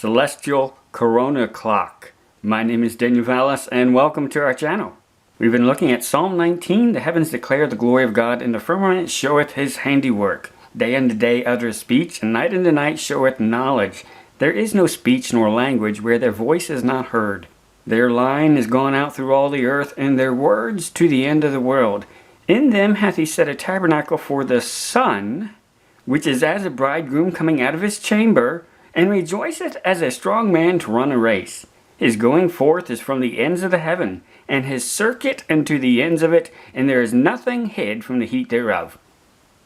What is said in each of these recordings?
celestial corona clock. My name is Daniel Vallis and welcome to our channel. We've been looking at Psalm 19, the heavens declare the glory of God, and the firmament showeth his handiwork. Day unto day uttereth speech, and night unto night showeth knowledge. There is no speech nor language where their voice is not heard. Their line is gone out through all the earth, and their words to the end of the world. In them hath he set a tabernacle for the sun, which is as a bridegroom coming out of his chamber, and rejoiceth as a strong man to run a race. His going forth is from the ends of the heaven, and his circuit unto the ends of it, and there is nothing hid from the heat thereof.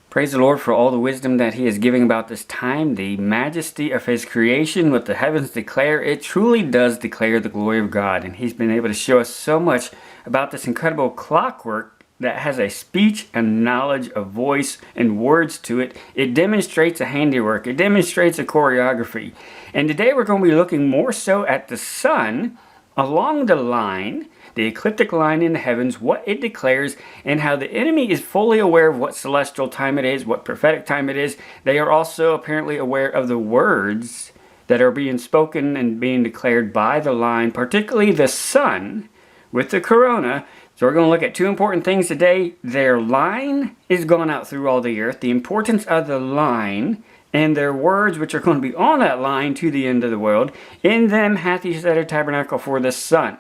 Praise the Lord for all the wisdom that he is giving about this time, the majesty of his creation, what the heavens declare. It truly does declare the glory of God, and he's been able to show us so much about this incredible clockwork that has a speech and knowledge, a voice and words to it. It demonstrates a handiwork. It demonstrates a choreography. And today we're going to be looking more so at the sun along the line, the ecliptic line in the heavens, what it declares, and how the enemy is fully aware of what celestial time it is, what prophetic time it is. They are also apparently aware of the words that are being spoken and being declared by the line, particularly the sun with the corona. So we're going to look at two important things today. Their line is going out through all the earth, the importance of the line, and their words which are going to be on that line to the end of the world. In them hath he set a tabernacle for the sun.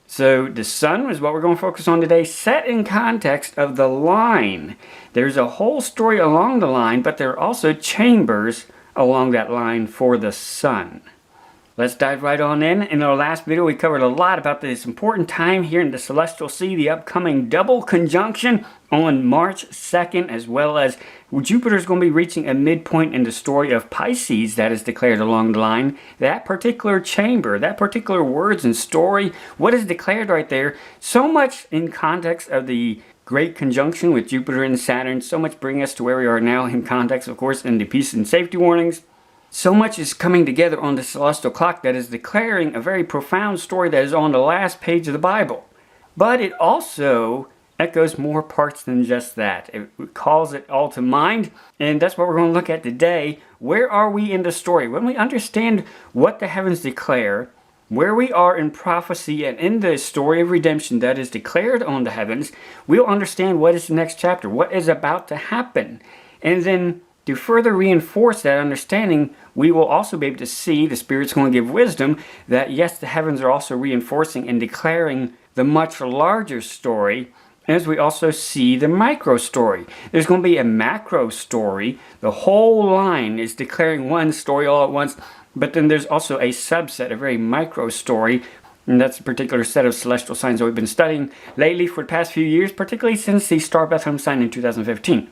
So the sun is what we're going to focus on today, set in context of the line. There's a whole story along the line, but there are also chambers along that line for the sun. Let's dive right on in. In our last video, we covered a lot about this important time here in the celestial sea, the upcoming double conjunction on March 2nd, as well as Jupiter is going to be reaching a midpoint in the story of Pisces that is declared along the line. That particular chamber, that particular words and story, what is declared right there, so much in context of the great conjunction with Jupiter and Saturn, so much bringing us to where we are now in context, of course, in the peace and safety warnings. So much is coming together on the celestial clock that is declaring a very profound story that is on the last page of the Bible. But it also echoes more parts than just that. It calls it all to mind, and that's what we're going to look at today. Where are we in the story? When we understand what the heavens declare, where we are in prophecy and in the story of redemption that is declared on the heavens, we'll understand what is the next chapter, what is about to happen. And then to further reinforce that understanding, we will also be able to see, the Spirit's going to give wisdom, that yes, the heavens are also reinforcing and declaring the much larger story, as we also see the micro story. There's going to be a macro story. The whole line is declaring one story all at once, but then there's also a subset, a very micro story, and that's a particular set of celestial signs that we've been studying lately for the past few years, particularly since the Star Bethlehem sign in 2015.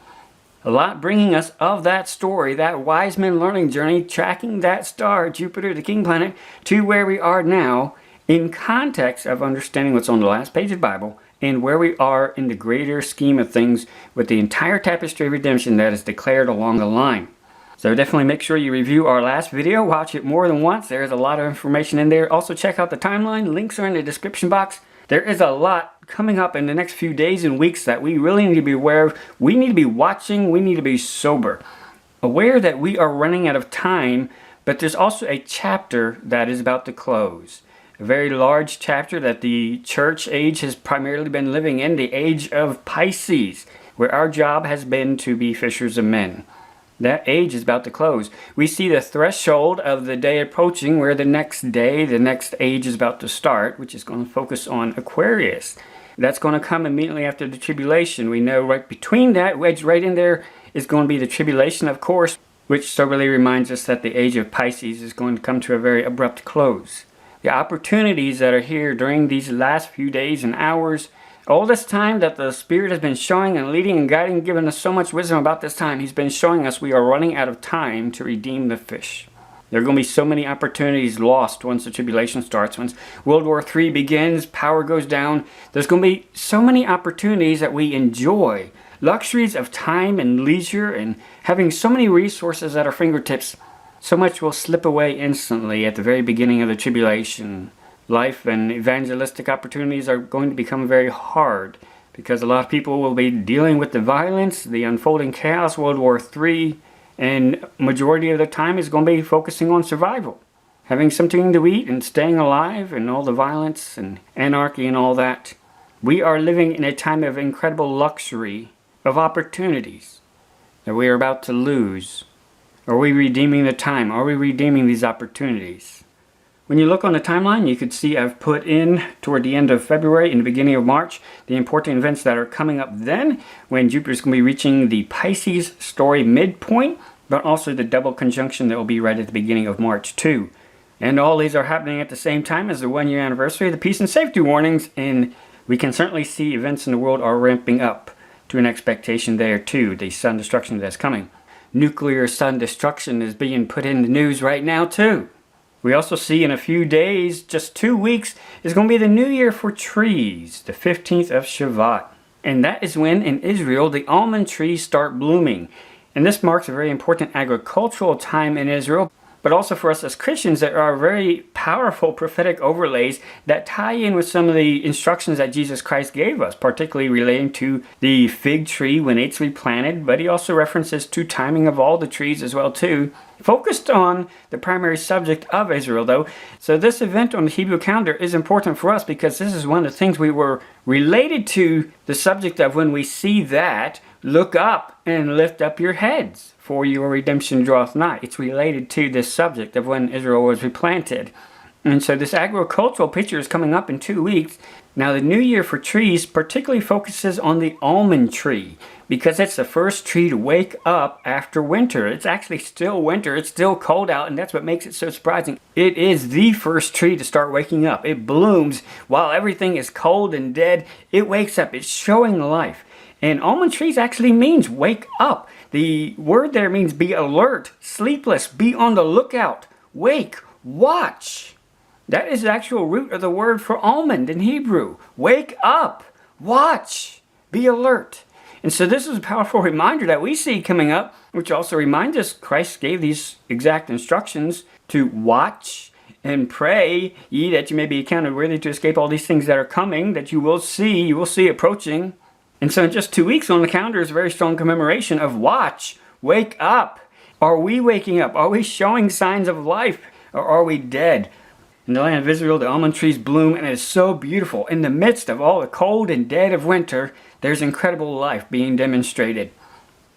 A lot bringing us of that story, that wise men learning journey, tracking that star, Jupiter, the king planet, to where we are now in context of understanding what's on the last page of the Bible and where we are in the greater scheme of things with the entire tapestry of redemption that is declared along the line. So definitely make sure you review our last video, watch it more than once. There is a lot of information in there. Also check out the timeline. Links are in the description box. There is a lot coming up in the next few days and weeks that we really need to be aware of. We need to be watching. We need to be sober. Aware that we are running out of time, but there's also a chapter that is about to close. A very large chapter that the church age has primarily been living in, the age of Pisces, where our job has been to be fishers of men. That age is about to close. We see the threshold of the day approaching where the next day, the next age is about to start, which is going to focus on Aquarius. That's going to come immediately after the tribulation. We know right between that wedge right in there is going to be the tribulation, of course, which soberly reminds us that the age of Pisces is going to come to a very abrupt close. The opportunities that are here during these last few days and hours, all this time that the Spirit has been showing and leading and guiding, giving us so much wisdom about this time, He's been showing us we are running out of time to redeem the fish. There are going to be so many opportunities lost once the tribulation starts. Once World War III begins, power goes down. There's going to be so many opportunities that we enjoy. Luxuries of time and leisure and having so many resources at our fingertips. So much will slip away instantly at the very beginning of the tribulation. Life and evangelistic opportunities are going to become very hard because a lot of people will be dealing with the violence, the unfolding chaos, World War III, and majority of the time is going to be focusing on survival. having something to eat and staying alive and all the violence and anarchy and all that. We are living in a time of incredible luxury, of opportunities that we are about to lose. Are we redeeming the time? Are we redeeming these opportunities? When you look on the timeline, you could see I've put in toward the end of February and the beginning of March the important events that are coming up then, when Jupiter's going to be reaching the Pisces story midpoint, but also the double conjunction that will be right at the beginning of March too. And all these are happening at the same time as the 1-year anniversary of the peace and safety warnings, and we can certainly see events in the world are ramping up to an expectation there too, the sun destruction that's coming. Nuclear sun destruction is being put in the news right now too. We also see in a few days, just 2 weeks, is going to be the new year for trees, the 15th of Shavat. And that is when in Israel the almond trees start blooming. And this marks a very important agricultural time in Israel, but also for us as Christians, there are very powerful prophetic overlays that tie in with some of the instructions that Jesus Christ gave us, particularly relating to the fig tree when it's replanted, but he also references to timing of all the trees as well too, focused on the primary subject of Israel though. So this event on the Hebrew calendar is important for us because this is one of the things we were related to the subject of when we see that, look up and lift up your heads, for your redemption draweth nigh. It's related to this subject of when Israel was replanted. And so this agricultural picture is coming up in 2 weeks. Now the new year for trees particularly focuses on the almond tree because it's the first tree to wake up after winter. It's actually still winter, it's still cold out, and that's what makes it so surprising. It is the first tree to start waking up. It blooms while everything is cold and dead. It wakes up, it's showing life. And almond trees actually means wake up. The word there means be alert, sleepless, be on the lookout, wake, watch. That is the actual root of the word for almond in Hebrew. Wake up, watch, be alert. And so this is a powerful reminder that we see coming up, which also reminds us Christ gave these exact instructions to watch and pray, ye that you may be accounted worthy to escape all these things that are coming, that you will see approaching. And so in just 2 weeks on the calendar is a very strong commemoration of watch, wake up. Are we waking up? Are we showing signs of life? Or are we dead? In the land of Israel, the almond trees bloom and it is so beautiful. In the midst of all the cold and dead of winter, there's incredible life being demonstrated.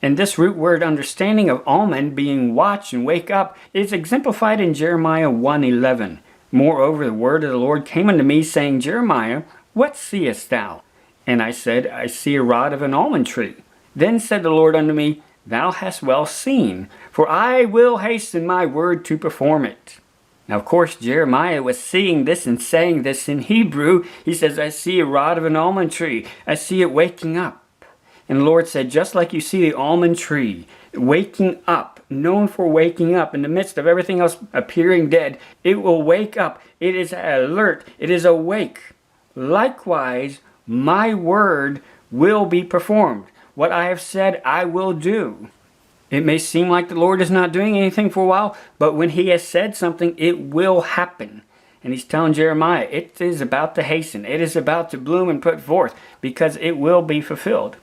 And this root word understanding of almond being watch and wake up is exemplified in Jeremiah 1:11. Moreover, the word of the Lord came unto me, saying, Jeremiah, what seest thou? And I said, I see a rod of an almond tree. Then said the Lord unto me, Thou hast well seen, for I will hasten my word to perform it. Now, of course, Jeremiah was seeing this and saying this in Hebrew. He says, I see a rod of an almond tree. I see it waking up. And the Lord said, just like you see the almond tree waking up, known for waking up in the midst of everything else appearing dead, it will wake up. It is alert. It is awake. Likewise, my word will be performed. What I have said, I will do. It may seem like the Lord is not doing anything for a while, but when he has said something, it will happen. And he's telling Jeremiah, it is about to hasten. It is about to bloom and put forth because it will be fulfilled.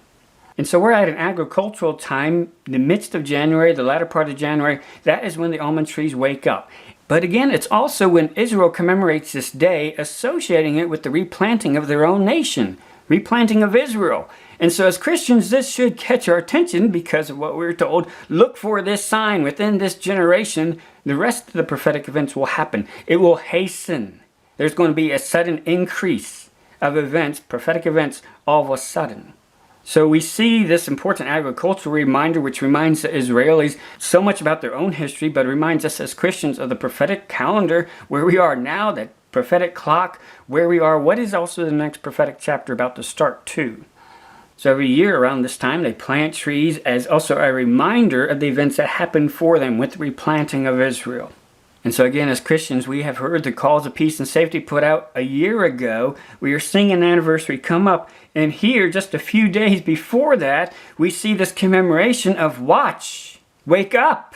And so we're at an agricultural time, the midst of January, the latter part of January. That is when the almond trees wake up. But again, it's also when Israel commemorates this day, associating it with the replanting of their own nation, replanting of Israel. And so as Christians, this should catch our attention because of what we're told. Look for this sign within this generation. The rest of the prophetic events will happen. It will hasten. There's going to be a sudden increase of events, prophetic events, all of a sudden. So we see this important agricultural reminder which reminds the Israelis so much about their own history, but reminds us as Christians of the prophetic calendar, where we are now, that prophetic clock, where we are, what is also the next prophetic chapter about to start too. So every year around this time they plant trees as also a reminder of the events that happened for them with the replanting of Israel. And so again, as Christians, we have heard the calls of peace and safety put out a year ago. We are seeing an anniversary come up. And here, just a few days before that, we see this commemoration of watch, wake up,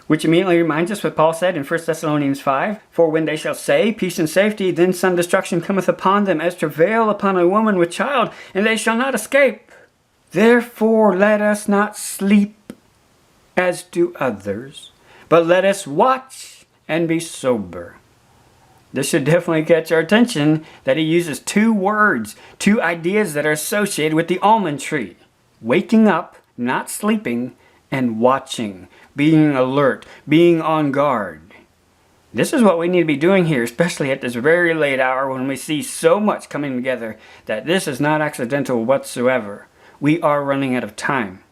which immediately reminds us what Paul said in 1 Thessalonians 5, For when they shall say, peace and safety, then some destruction cometh upon them, as travail upon a woman with child, and they shall not escape. Therefore let us not sleep as do others, but let us watch and be sober. This should definitely catch our attention that he uses two words, two ideas that are associated with the almond tree. Waking up, not sleeping, and watching, being alert, being on guard. This is what we need to be doing here, especially at this very late hour when we see so much coming together that this is not accidental whatsoever. We are running out of time.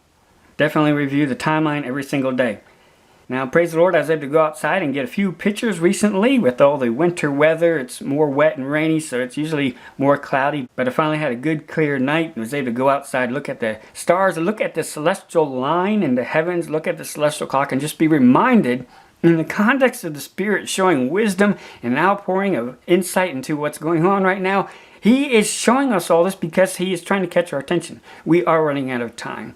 Definitely review the timeline every single day. Now, praise the Lord, I was able to go outside and get a few pictures recently with all the winter weather. It's more wet and rainy, so it's usually more cloudy. But I finally had a good, clear night and was able to go outside, look at the stars, look at the celestial line in the heavens, look at the celestial clock, and just be reminded in the context of the Spirit showing wisdom and outpouring of insight into what's going on right now. He is showing us all this because he is trying to catch our attention. We are running out of time.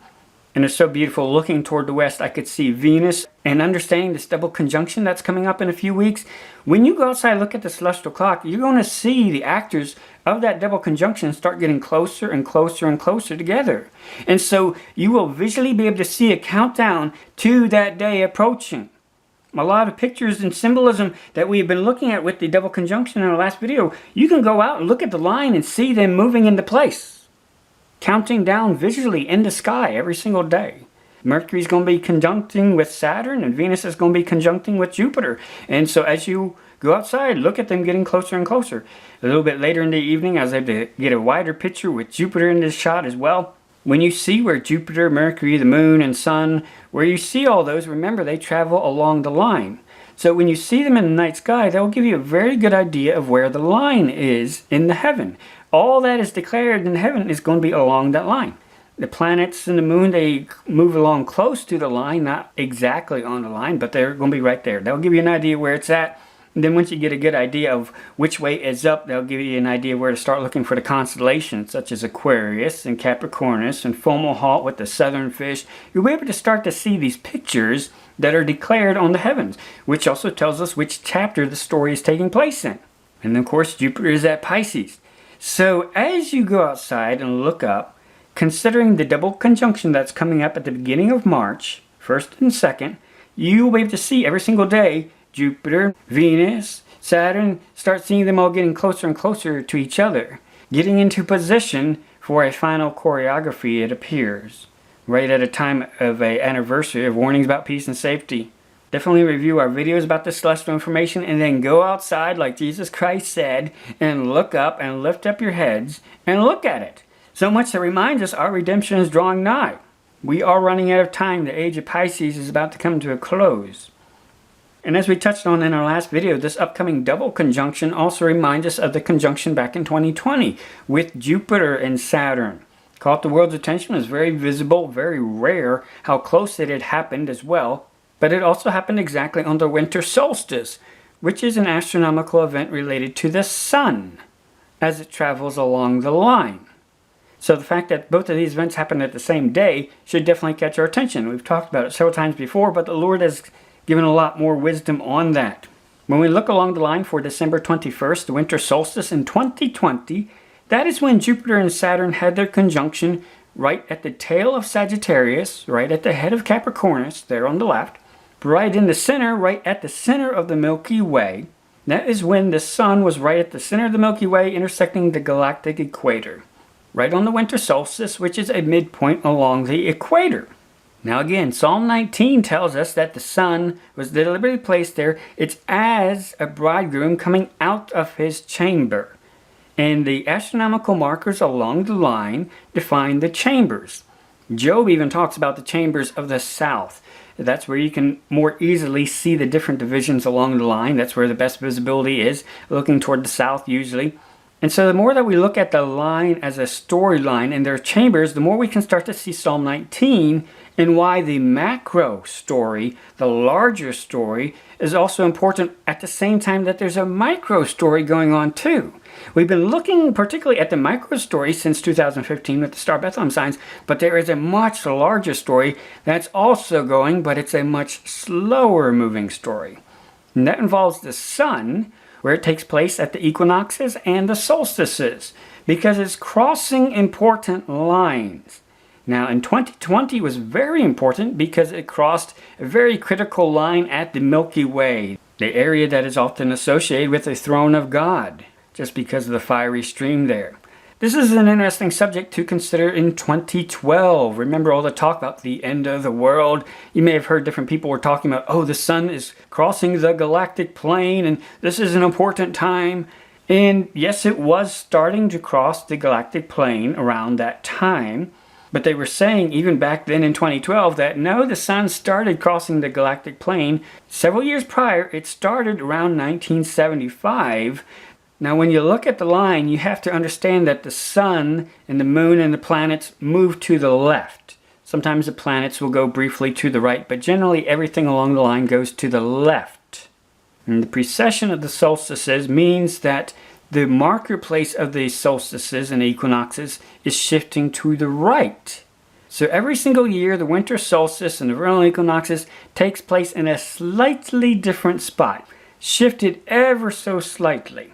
And it's so beautiful. Looking toward the west, I could see Venus, and understanding this double conjunction that's coming up in a few weeks. When you go outside and look at the celestial clock, you're going to see the actors of that double conjunction start getting closer and closer and closer together. And so you will visually be able to see a countdown to that day approaching. A lot of pictures and symbolism that we've been looking at with the double conjunction in our last video, you can go out and look at the line and see them moving into place. Counting down visually in the sky every single day. Mercury's going to be conjuncting with Saturn, and Venus is going to be conjuncting with Jupiter. And so as you go outside, look at them getting closer and closer. A little bit later in the evening, I was able to get a wider picture with Jupiter in this shot as well. When you see where Jupiter, Mercury, the Moon, and Sun, where you see all those, remember they travel along the line. So when you see them in the night sky, that will give you a very good idea of where the line is in the heaven. All that is declared in heaven is going to be along that line. The planets and the moon, they move along close to the line, not exactly on the line, but they're going to be right there. That'll give you an idea where it's at. And then once you get a good idea of which way is up, they'll give you an idea where to start looking for the constellations, such as Aquarius and Capricornus and Fomalhaut with the southern fish. You'll be able to start to see these pictures that are declared on the heavens, which also tells us which chapter the story is taking place in. And of course, Jupiter is at Pisces. So as you go outside and look up, considering the double conjunction that's coming up at the beginning of March, 1st and 2nd, you will be able to see every single day Jupiter, Venus, Saturn, start seeing them all getting closer and closer to each other, getting into position for a final choreography, it appears, right at a time of an anniversary of warnings about peace and safety. Definitely review our videos about this celestial information and then go outside like Jesus Christ said and look up and lift up your heads and look at it. So much that reminds us our redemption is drawing nigh. We are running out of time. The age of Pisces is about to come to a close. And as we touched on in our last video, this upcoming double conjunction also reminds us of the conjunction back in 2020 with Jupiter and Saturn. Caught the world's attention. It was very visible, very rare how close it had happened as well. But it also happened exactly on the winter solstice, which is an astronomical event related to the sun as it travels along the line. So the fact that both of these events happened at the same day should definitely catch our attention. We've talked about it several times before, but the Lord has given a lot more wisdom on that. When we look along the line for December 21st, the winter solstice in 2020, that is when Jupiter and Saturn had their conjunction right at the tail of Sagittarius, right at the head of Capricornus, there on the left, right in the center, right at the center of the Milky Way. That is when the sun was right at the center of the Milky Way, intersecting the galactic equator, right on the winter solstice, which is a midpoint along the equator. Now again, Psalm 19 tells us that the sun was deliberately placed there. It's as a bridegroom coming out of his chamber. And the astronomical markers along the line define the chambers. Job even talks about the chambers of the south. That's where you can more easily see the different divisions along the line. That's where the best visibility is, looking toward the south usually. And so the more that we look at the line as a storyline and their chambers, the more we can start to see Psalm 19 and why the macro story, the larger story, is also important at the same time that there's a micro story going on too. We've been looking particularly at the micro story since 2015 with the Star Bethlehem signs, but there is a much larger story that's also going, but it's a much slower moving story. And that involves the sun, where it takes place at the equinoxes and the solstices, because it's crossing important lines. Now in 2020 was very important because it crossed a very critical line at the Milky Way. the area that is often associated with the throne of God, just because of the fiery stream there. This is an interesting subject to consider in 2012. Remember all the talk about the end of the world? You may have heard different people were talking about, oh, the sun is crossing the galactic plane and this is an important time. And yes, it was starting to cross the galactic plane around that time. But they were saying even back then in 2012 that no, the sun started crossing the galactic plane several years prior. It started around 1975. Now, when you look at the line, you have to understand that the sun and the moon and the planets move to the left. Sometimes the planets will go briefly to the right, but generally everything along the line goes to the left. And the precession of the solstices means that the marker place of the solstices and equinoxes is shifting to the right. So every single year, the winter solstice and the vernal equinoxes takes place in a slightly different spot, shifted ever so slightly.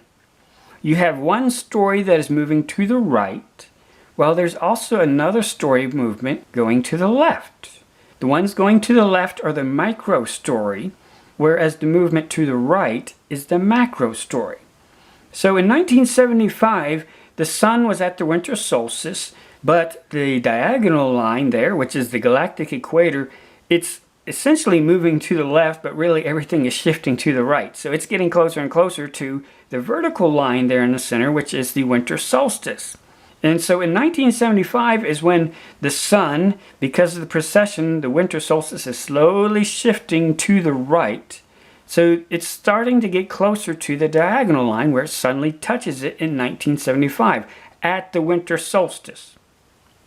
You have one story that is moving to the right, while there's also another story movement going to the left. The ones going to the left are the micro story, whereas the movement to the right is the macro story. So in 1975, the sun was at the winter solstice, but the diagonal line there, which is the galactic equator, it's essentially moving to the left, but really everything is shifting to the right. So it's getting closer and closer to the vertical line there in the center, which is the winter solstice. And so in 1975 is when the sun, because of the precession, the winter solstice is slowly shifting to the right. So it's starting to get closer to the diagonal line where it suddenly touches it in 1975 at the winter solstice.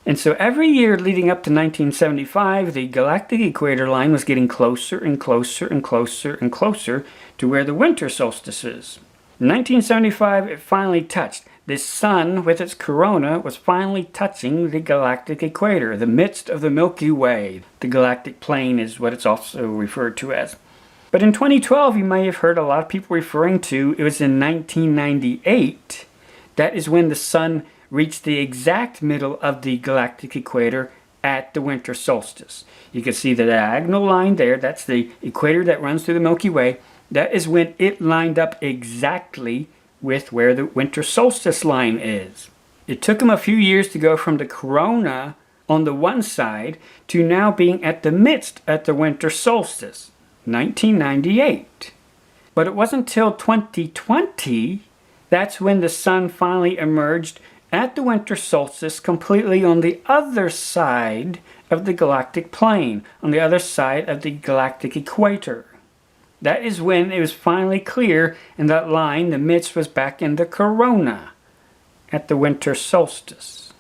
And so every year leading up to 1975, the galactic equator line was getting closer and closer and closer and closer to where the winter solstice is. In 1975, it finally touched. The sun, with its corona, was finally touching the galactic equator, the midst of the Milky Way. The galactic plane is what it's also referred to as. But in 2012, you may have heard a lot of people referring to, it was in 1998, that is when the sun reached the exact middle of the galactic equator at the winter solstice. You can see the diagonal line there, that's the equator that runs through the Milky Way. That is when it lined up exactly with where the winter solstice line is. It took them a few years to go from the corona on the one side to now being at the midst at the winter solstice, 1998. But it wasn't until 2020 that's when the sun finally emerged at the winter solstice completely on the other side of the galactic plane, on the other side of the galactic equator. That is when it was finally clear in that line the midst was back in the corona at the winter solstice.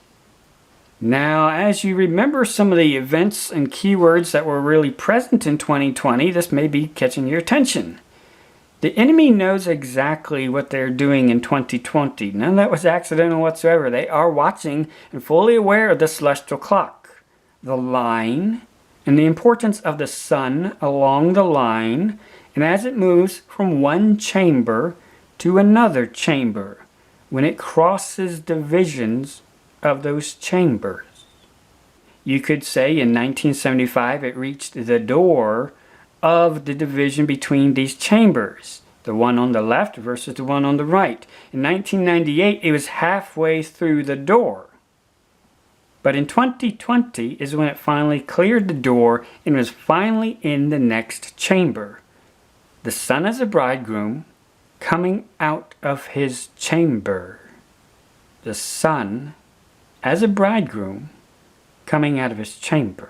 Now, as you remember some of the events and keywords that were really present in 2020, this may be catching your attention. The enemy knows exactly what they're doing in 2020. None of that was accidental whatsoever. They are watching and fully aware of the celestial clock, the line, and the importance of the sun along the line, and as it moves from one chamber to another chamber, when it crosses divisions of those chambers. You could say in 1975 it reached the door of the division between these chambers, the one on the left versus the one on the right. In 1998 it was halfway through the door. But in 2020 is when it finally cleared the door and was finally in the next chamber. The sun as a bridegroom coming out of his chamber. The sun as a bridegroom coming out of his chamber.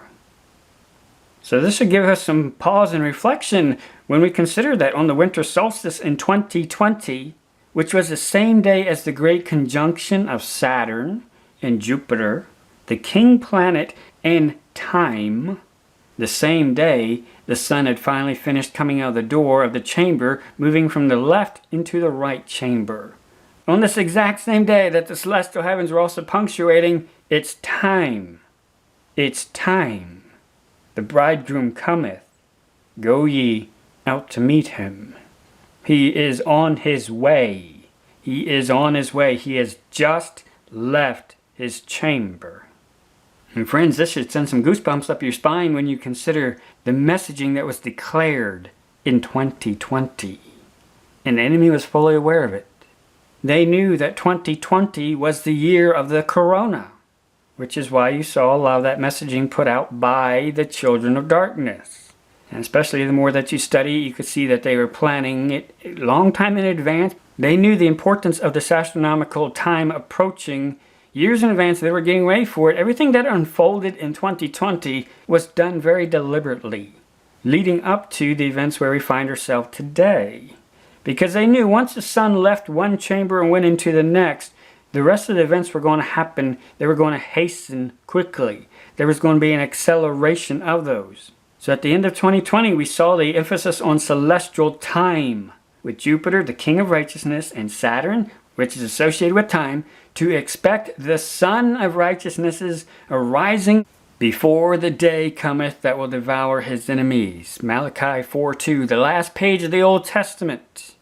So this should give us some pause and reflection when we consider that on the winter solstice in 2020, which was the same day as the great conjunction of Saturn and Jupiter, the king planet and time, the same day the sun had finally finished coming out of the door of the chamber, moving from the left into the right chamber. On this exact same day that the celestial heavens were also punctuating, it's time. It's time. The bridegroom cometh. Go ye out to meet him. He is on his way. He is on his way. He has just left his chamber. And friends, this should send some goosebumps up your spine when you consider the messaging that was declared in 2020. and the enemy was fully aware of it. They knew that 2020 was the year of the corona, which is why you saw a lot of that messaging put out by the children of darkness. And especially the more that you study, you could see that they were planning it a long time in advance. They knew the importance of this astronomical time approaching years in advance. They were getting ready for it. Everything that unfolded in 2020 was done very deliberately, leading up to the events where we find ourselves today. Because they knew once the sun left one chamber and went into the next, the rest of the events were going to happen. They were going to hasten quickly. There was going to be an acceleration of those. So at the end of 2020, we saw the emphasis on celestial time, with Jupiter, the king of righteousness, and Saturn, which is associated with time, to expect the sun of righteousnesses arising before the day cometh that will devour his enemies. Malachi 4:2, the last page of the Old Testament,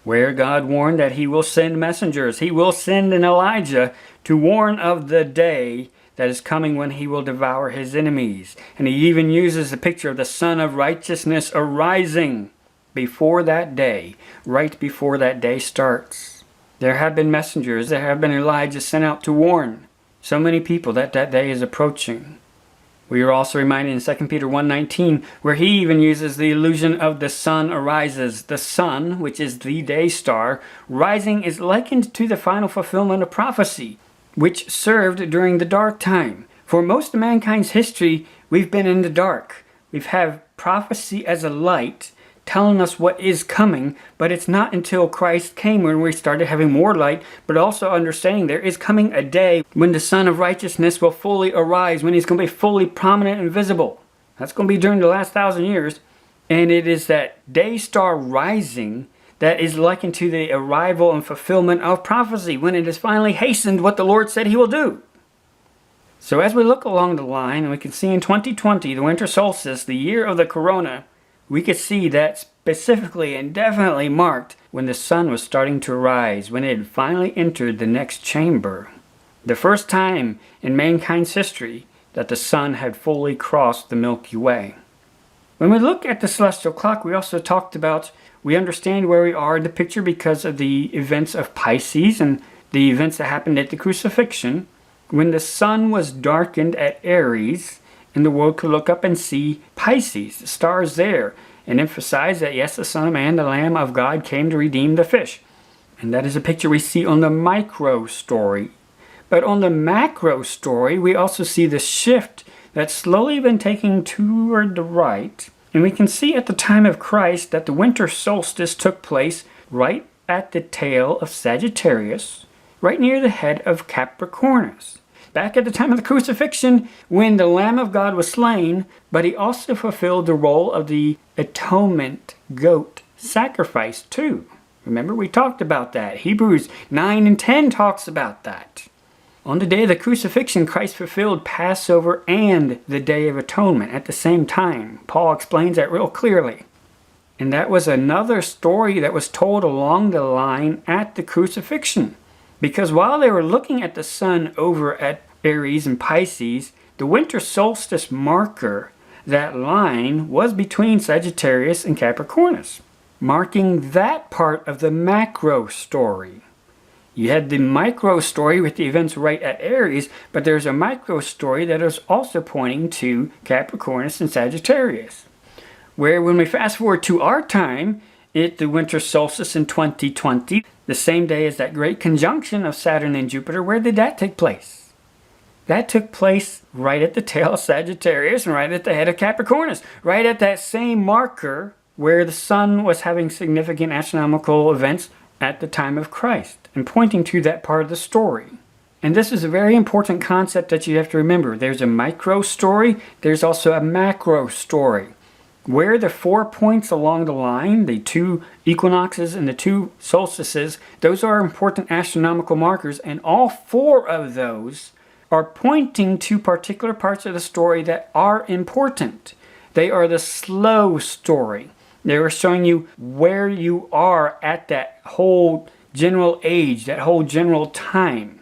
where God warned that he will send messengers. He will send an Elijah to warn of the day that is coming when he will devour his enemies. And he even uses the picture of the sun of righteousness arising before that day, right before that day starts. There have been messengers, there have been Elijahs sent out to warn so many people that that day is approaching. We are also reminded in 2 Peter 1:19, where he even uses the illusion of the sun arises. The sun, which is the day star, rising is likened to the final fulfillment of prophecy, which served during the dark time. For most of mankind's history, we've been in the dark. We've had prophecy as a light, telling us what is coming, but it's not until Christ came when we started having more light, but also understanding there is coming a day when the Son of Righteousness will fully arise, when he's going to be fully prominent and visible. That's going to be during the last 1,000 years. And it is that day star rising that is likened to the arrival and fulfillment of prophecy, when it is finally hastened what the Lord said he will do. So as we look along the line, and we can see in 2020, the winter solstice, the year of the corona, we could see that specifically and definitely marked when the sun was starting to rise, when it had finally entered the next chamber. The first time in mankind's history that the sun had fully crossed the Milky Way. When we look at the celestial clock, we also talked about, we understand where we are in the picture because of the events of Pisces and the events that happened at the crucifixion, when the sun was darkened at Aries, and the world could look up and see Pisces, the stars there, and emphasize that yes, the Son of Man, the Lamb of God, came to redeem the fish. And that is a picture we see on the micro story. But on the macro story, we also see the shift that's slowly been taking toward the right. And we can see at the time of Christ that the winter solstice took place right at the tail of Sagittarius, right near the head of Capricornus. Back at the time of the crucifixion, when the Lamb of God was slain, but he also fulfilled the role of the atonement goat sacrifice too. Remember, we talked about that. Hebrews 9 and 10 talks about that. On the day of the crucifixion, Christ fulfilled Passover and the Day of Atonement at the same time. Paul explains that real clearly. And that was another story that was told along the line at the crucifixion. Because while they were looking at the sun over at Aries and Pisces, the winter solstice marker, that line, was between Sagittarius and Capricornus, marking that part of the macro story. You had the micro story with the events right at Aries, but there's a micro story that is also pointing to Capricornus and Sagittarius. Where when we fast forward to our time, the winter solstice in 2020, the same day as that great conjunction of Saturn and Jupiter, where did that take place? That took place right at the tail of Sagittarius and right at the head of Capricornus, right at that same marker where the sun was having significant astronomical events at the time of Christ, and pointing to that part of the story. And this is a very important concept that you have to remember. There's a micro story, there's also a macro story. Where the 4 points along the line, the 2 equinoxes and the 2 solstices, those are important astronomical markers, and all 4 of those are pointing to particular parts of the story that are important. They are the slow story. They are showing you where you are at that whole general age, that whole general time.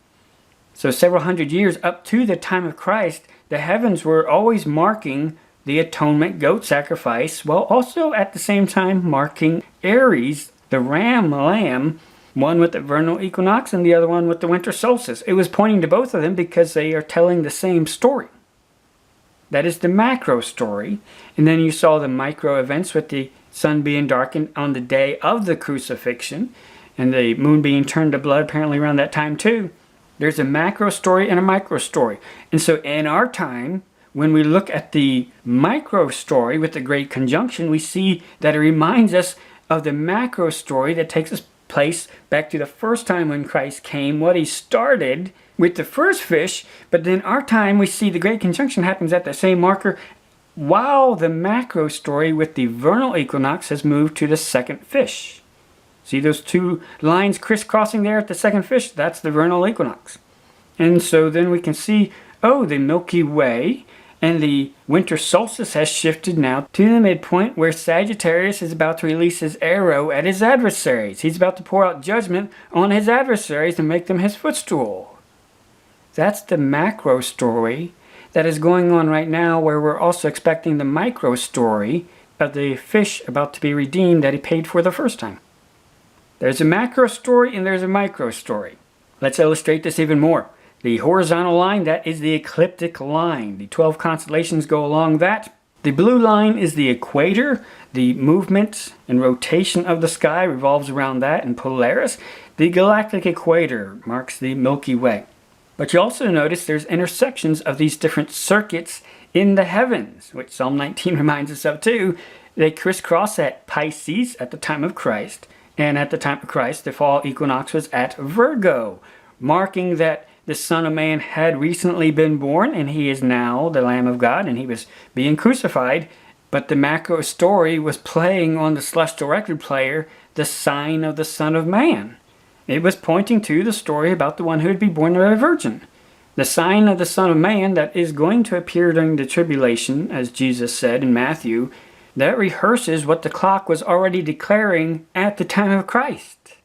So several hundred years up to the time of Christ, the heavens were always marking the atonement goat sacrifice, while also at the same time marking Aries the lamb, one with the vernal equinox and the other one with the winter solstice. It was pointing to both of them because they are telling the same story. That is the macro story. And then you saw the micro events with the sun being darkened on the day of the crucifixion and the moon being turned to blood apparently around that time too. There's a macro story and a micro story. And so in our time, when we look at the micro story with the Great Conjunction, we see that it reminds us of the macro story that takes us place back to the first time when Christ came, what he started with the first fish, but then our time we see the Great Conjunction happens at the same marker while the macro story with the vernal equinox has moved to the second fish. See those two lines crisscrossing there at the second fish? That's the vernal equinox. And so then we can see, oh, the Milky Way and the winter solstice has shifted now to the midpoint where Sagittarius is about to release his arrow at his adversaries. He's about to pour out judgment on his adversaries and make them his footstool. That's the macro story that is going on right now, where we're also expecting the micro story of the fish about to be redeemed that he paid for the first time. There's a macro story and there's a micro story. Let's illustrate this even more. The horizontal line, that is the ecliptic line. The 12 constellations go along that. The blue line is the equator. The movement and rotation of the sky revolves around that, and Polaris. The galactic equator marks the Milky Way. But you also notice there's intersections of these different circuits in the heavens, which Psalm 19 reminds us of too. They crisscross at Pisces at the time of Christ. And at the time of Christ, the fall equinox was at Virgo, marking that the Son of Man had recently been born, and he is now the Lamb of God, and he was being crucified. But the macro story was playing on the celestial record player the sign of the Son of Man. It was pointing to the story about the one who would be born of a virgin. The sign of the Son of Man that is going to appear during the tribulation, as Jesus said in Matthew, that rehearses what the clock was already declaring at the time of Christ.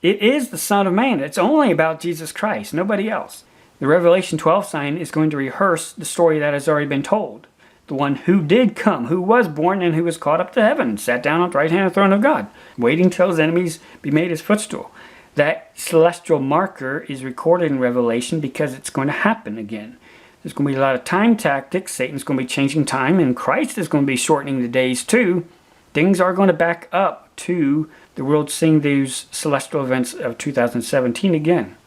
It is the Son of Man. It's only about Jesus Christ, nobody else. The Revelation 12 sign is going to rehearse the story that has already been told. The one who did come, who was born and who was caught up to heaven, sat down at the right hand of the throne of God, waiting till his enemies be made his footstool. That celestial marker is recorded in Revelation because it's going to happen again. There's going to be a lot of time tactics. Satan's going to be changing time, and Christ is going to be shortening the days too. Things are going to back up to the world seeing these celestial events of 2017 again.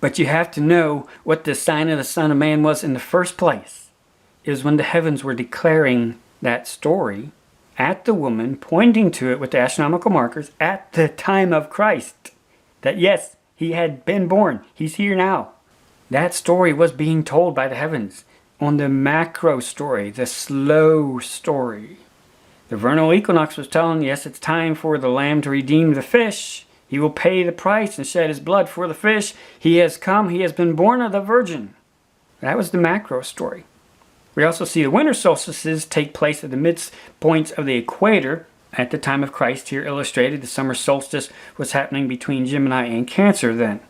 But you have to know what the sign of the Son of Man was in the first place. It was when the heavens were declaring that story at the woman, pointing to it with the astronomical markers at the time of Christ. That yes, he had been born. He's here now. That story was being told by the heavens on the macro story, the slow story. The vernal equinox was telling, yes, it's time for the Lamb to redeem the fish. He will pay the price and shed his blood for the fish. He has come. He has been born of the virgin. That was the macro story. We also see the winter solstices take place at the midpoints of the equator at the time of Christ, here illustrated. The summer solstice was happening between Gemini and Cancer then,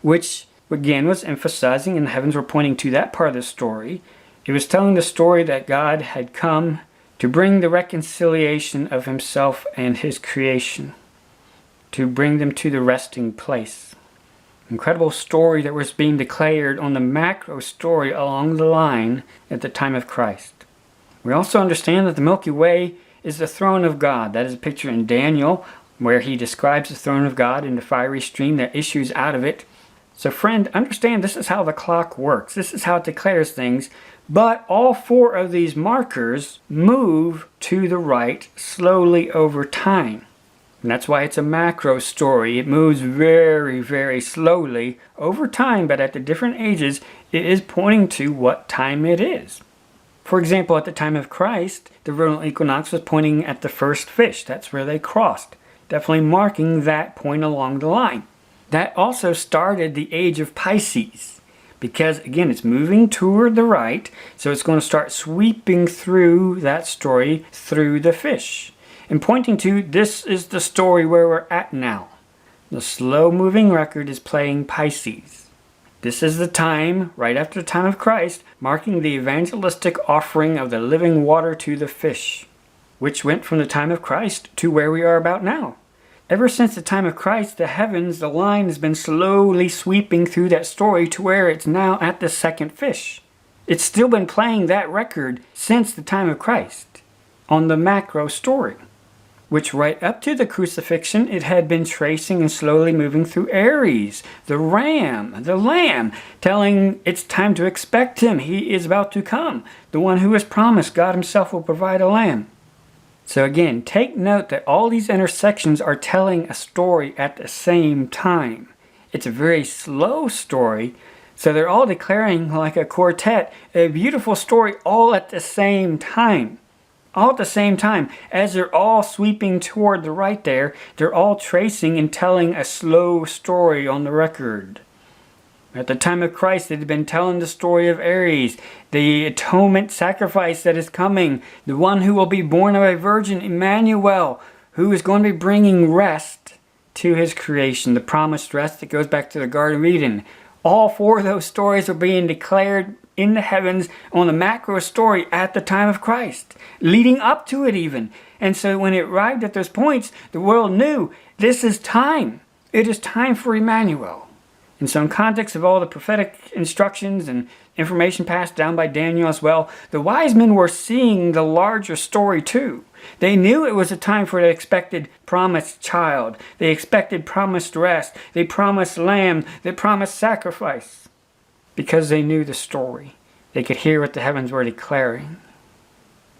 which again was emphasizing, and the heavens were pointing to that part of the story. It was telling the story that God had come to bring the reconciliation of himself and his creation, to bring them to the resting place. Incredible story that was being declared on the macro story along the line at the time of Christ. We also understand that the Milky Way is the throne of God. That is a picture in Daniel where he describes the throne of God and the fiery stream that issues out of it. So friend, understand this is how the clock works. This is how it declares things. But all four of these markers move to the right slowly over time. And that's why it's a macro story. It moves very, very slowly over time, but at the different ages, it is pointing to what time it is. For example, at the time of Christ, the vernal equinox was pointing at the first fish. That's where they crossed, definitely marking that point along the line. That also started the age of Pisces, because again, it's moving toward the right, so it's going to start sweeping through that story through the fish. And pointing to, this is the story where we're at now. The slow-moving record is playing Pisces. This is the time, right after the time of Christ, marking the evangelistic offering of the living water to the fish, which went from the time of Christ to where we are about now. Ever since the time of Christ, the heavens, the line has been slowly sweeping through that story to where it's now at the second fish. It's still been playing that record since the time of Christ on the macro story, which right up to the crucifixion, it had been tracing and slowly moving through Aries, the ram, the lamb, telling it's time to expect him. He is about to come. The one who has promised God himself will provide a lamb. So again, take note that all these intersections are telling a story at the same time. It's a very slow story, so they're all declaring like a quartet, a beautiful story all at the same time. All at the same time, as they're all sweeping toward the right there, they're all tracing and telling a slow story on the record. At the time of Christ, they had been telling the story of Aries, the atonement sacrifice that is coming, the one who will be born of a virgin, Emmanuel, who is going to be bringing rest to his creation, the promised rest that goes back to the Garden of Eden. All four of those stories are being declared in the heavens on the macro story at the time of Christ, leading up to it even. And so when it arrived at those points, the world knew this is time. It is time for Emmanuel. And so in context of all the prophetic instructions and information passed down by Daniel as well, the wise men were seeing the larger story too. They knew it was a time for the expected promised child. They expected promised rest. They promised lamb. They promised sacrifice. Because they knew the story. They could hear what the heavens were declaring.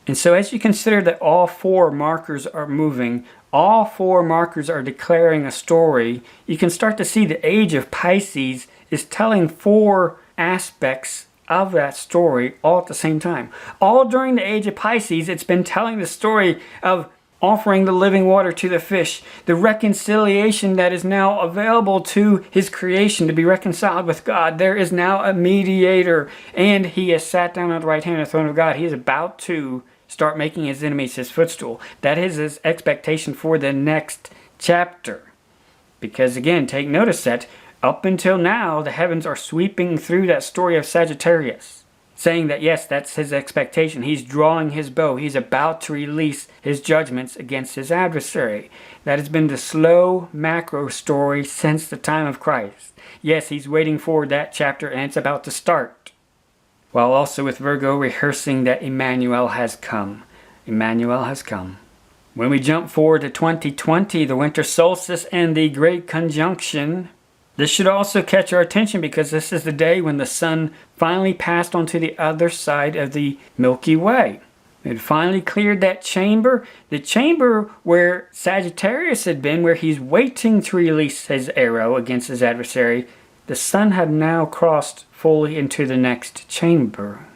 And so as you consider that all four markers are moving, all four markers are declaring a story, you can start to see the age of Pisces is telling four aspects of that story all at the same time. All during the age of Pisces, it's been telling the story of offering the living water to the fish, the reconciliation that is now available to his creation to be reconciled with God. There is now a mediator, and he has sat down on the right hand of the throne of God. He is about to start making his enemies his footstool. That is his expectation for the next chapter. Because again, take notice that up until now, the heavens are sweeping through that story of Sagittarius, saying that yes, that's his expectation. He's drawing his bow. He's about to release his judgments against his adversary. That has been the slow macro story since the time of Christ. Yes, he's waiting for that chapter, and it's about to start. While also with Virgo rehearsing that Emmanuel has come. Emmanuel has come. When we jump forward to 2020, the winter solstice and the Great Conjunction, this should also catch our attention because this is the day when the sun finally passed onto the other side of the Milky Way. It finally cleared that chamber, the chamber where Sagittarius had been, where he's waiting to release his arrow against his adversary. The sun had now crossed fully into the next chamber.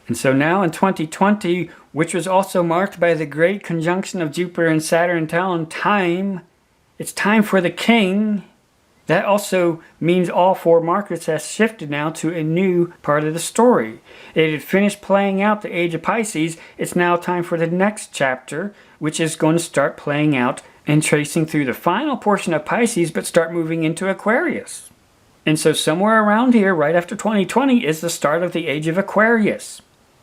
And so now in 2020, which was also marked by the great conjunction of Jupiter and Saturn telling time, it's time for the king. That also means all four markers have shifted now to a new part of the story. It had finished playing out the age of Pisces. It's now time for the next chapter, which is going to start playing out and tracing through the final portion of Pisces, but start moving into Aquarius. And so somewhere around here, right after 2020, is the start of the age of Aquarius.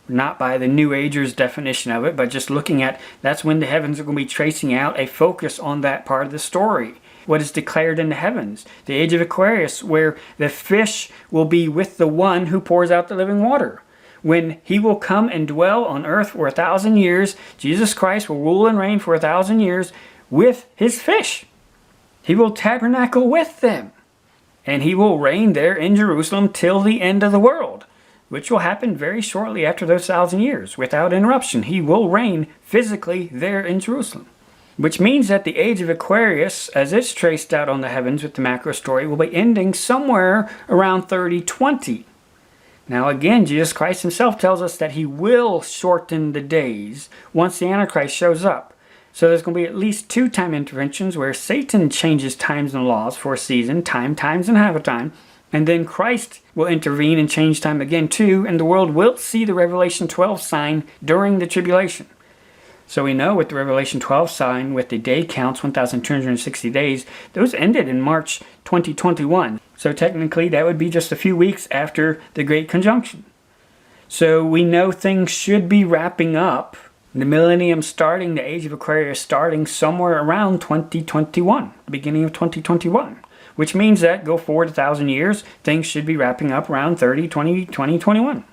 Not by the New Agers definition of it, but just looking at that's when the heavens are going to be tracing out a focus on that part of the story. What is declared in the heavens. The age of Aquarius, where the fish will be with the one who pours out the living water. When he will come and dwell on earth for 1,000 years, Jesus Christ will rule and reign for 1,000 years with his fish. He will tabernacle with them. And he will reign there in Jerusalem till the end of the world, which will happen very shortly after those 1,000 years. Without interruption, he will reign physically there in Jerusalem. Which means that the age of Aquarius, as it's traced out on the heavens with the macro story, will be ending somewhere around 3020. Now again, Jesus Christ himself tells us that he will shorten the days once the Antichrist shows up. So there's going to be at least 2 time interventions where Satan changes times and laws for a season, times and half a time, and then Christ will intervene and change time again too, and the world will see the Revelation 12 sign during the tribulation. So we know with the Revelation 12 sign, with the day counts, 1,260 days, those ended in March 2021. So technically that would be just a few weeks after the Great Conjunction. So we know things should be wrapping up The millennium starting, the age of Aquarius starting somewhere around 2021, the beginning of 2021. Which means that go forward 1,000 years, things should be wrapping up around 2021.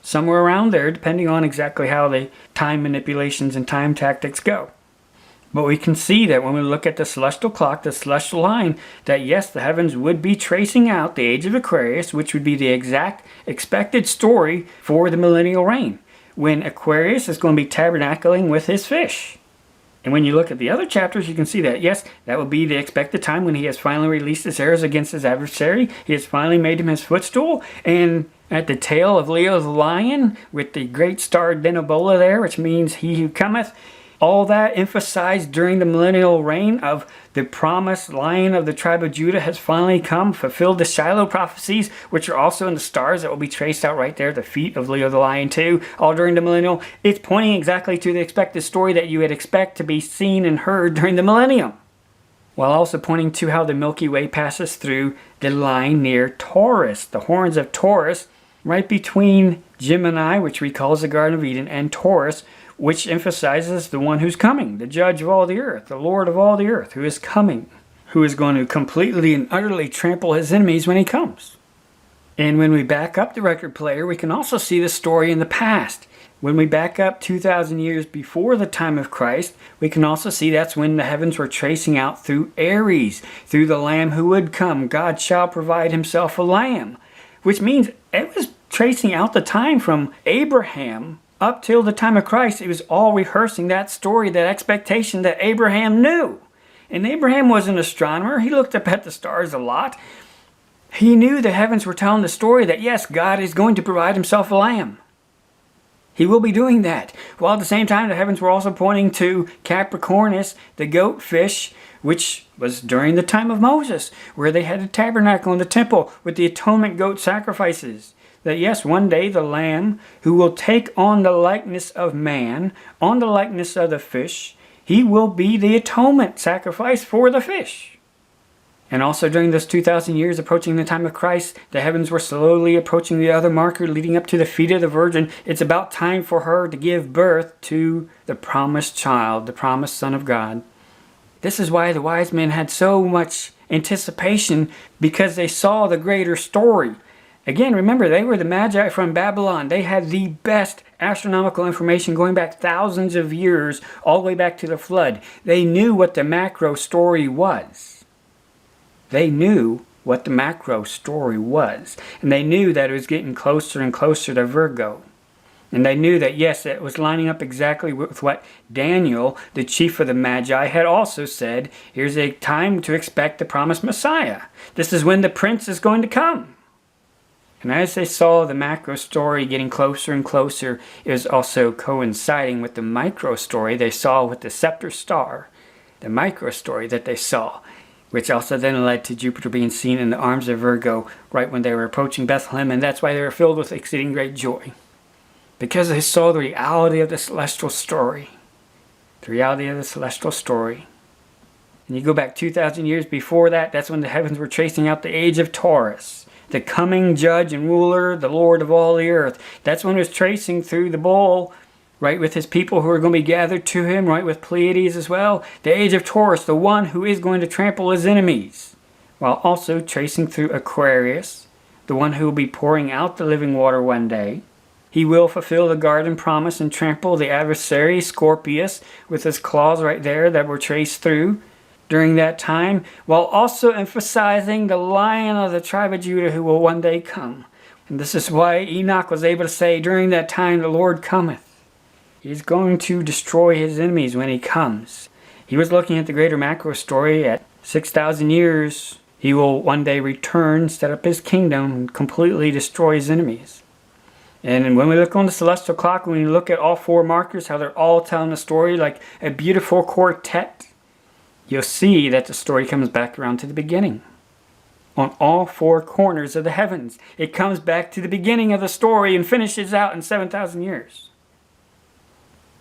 Somewhere around there, depending on exactly how the time manipulations and time tactics go. But we can see that when we look at the celestial clock, the celestial line, that yes, the heavens would be tracing out the age of Aquarius, which would be the exact expected story for the millennial reign, when Aquarius is going to be tabernacling with his fish. And when you look at the other chapters, you can see that, yes, that will be the expected time when he has finally released his arrows against his adversary. He has finally made him his footstool. And at the tail of Leo the lion, with the great star Denobola there, which means he who cometh, all that emphasized during the millennial reign of the promised lion of the tribe of Judah has finally come, fulfilled the Shiloh prophecies, which are also in the stars that will be traced out right there at the feet of Leo the lion too, all during the millennial. It's pointing exactly to the expected story that you would expect to be seen and heard during the millennium, while also pointing to how the Milky Way passes through the line near Taurus, the horns of Taurus, right between Gemini, which recalls the Garden of Eden, and Taurus, which emphasizes the one who's coming, the judge of all the earth, the Lord of all the earth, who is coming, who is going to completely and utterly trample his enemies when he comes. And when we back up the record player, we can also see the story in the past. When we back up 2,000 years before the time of Christ, we can also see that's when the heavens were tracing out through Aries, through the Lamb who would come. God shall provide himself a lamb, which means it was tracing out the time from Abraham up till the time of Christ. It was all rehearsing that story, that expectation that Abraham knew. And Abraham was an astronomer. He looked up at the stars a lot. He knew the heavens were telling the story that yes, God is going to provide himself a lamb. He will be doing that. While at the same time, the heavens were also pointing to Capricornus, the goat fish, which was during the time of Moses, where they had a tabernacle in the temple with the atonement goat sacrifices. That yes, one day the Lamb, who will take on the likeness of man, on the likeness of the fish, he will be the atonement sacrifice for the fish. And also during those 2,000 years approaching the time of Christ, the heavens were slowly approaching the other marker leading up to the feet of the Virgin. It's about time for her to give birth to the promised child, the promised Son of God. This is why the wise men had so much anticipation, because they saw the greater story. Again, remember, they were the Magi from Babylon. They had the best astronomical information going back thousands of years, all the way back to the flood. They knew what the macro story was. They knew what the macro story was. And they knew that it was getting closer and closer to Virgo. And they knew that, yes, it was lining up exactly with what Daniel, the chief of the Magi, had also said. Here's a time to expect the promised Messiah. This is when the prince is going to come. And as they saw the macro story getting closer and closer, it was also coinciding with the micro story they saw with the scepter star. The micro story that they saw, which also then led to Jupiter being seen in the arms of Virgo right when they were approaching Bethlehem, and that's why they were filled with exceeding great joy. Because they saw the reality of the celestial story. The reality of the celestial story. And you go back 2,000 years before that, that's when the heavens were tracing out the age of Taurus. The coming judge and ruler, the Lord of all the earth. That's when it was tracing through the bull, right, with his people who are going to be gathered to him, right, with Pleiades as well. The age of Taurus, the one who is going to trample his enemies. While also tracing through Aquarius, the one who will be pouring out the living water one day. He will fulfill the garden promise and trample the adversary, Scorpius, with his claws right there that were traced through during that time, while also emphasizing the Lion of the tribe of Judah who will one day come. And this is why Enoch was able to say, during that time the Lord cometh. He's going to destroy his enemies when he comes. He was looking at the greater macro story. At 6,000 years, he will one day return, set up his kingdom, and completely destroy his enemies. And when we look on the celestial clock, when we look at all four markers, how they're all telling a story like a beautiful quartet, you'll see that the story comes back around to the beginning. On all four corners of the heavens, it comes back to the beginning of the story and finishes out in 7,000 years.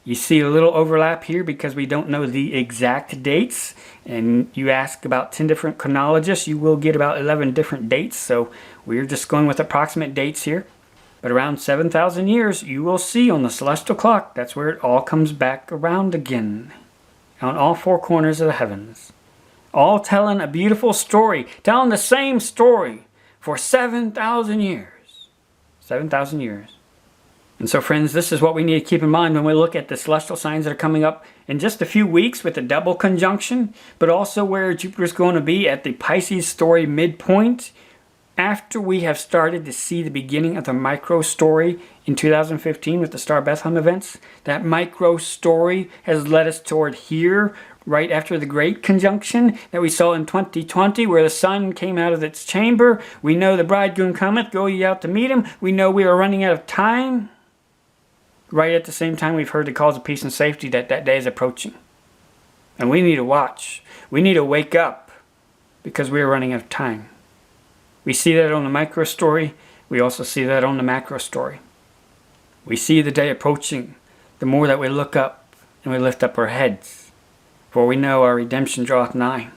You see a little overlap here because we don't know the exact dates. And you ask about 10 different chronologists, you will get about 11 different dates. So we're just going with approximate dates here. But around 7,000 years, you will see on the celestial clock, that's where it all comes back around again. On all four corners of the heavens. All telling a beautiful story, telling the same story for 7,000 years. 7,000 years. And so friends, this is what we need to keep in mind when we look at the celestial signs that are coming up in just a few weeks with the double conjunction, but also where Jupiter's going to be at the Pisces story midpoint after we have started to see the beginning of the micro story in 2015 with the Star Bethlehem events. That micro story has led us toward here, right after the great conjunction that we saw in 2020 where the sun came out of its chamber. We know the bridegroom cometh, go ye out to meet him. We know we are running out of time. Right at the same time, we've heard the calls of peace and safety that that day is approaching. And we need to watch. We need to wake up because we are running out of time. We see that on the micro story. We also see that on the macro story. We see the day approaching the more that we look up and we lift up our heads. For we know our redemption draweth nigh.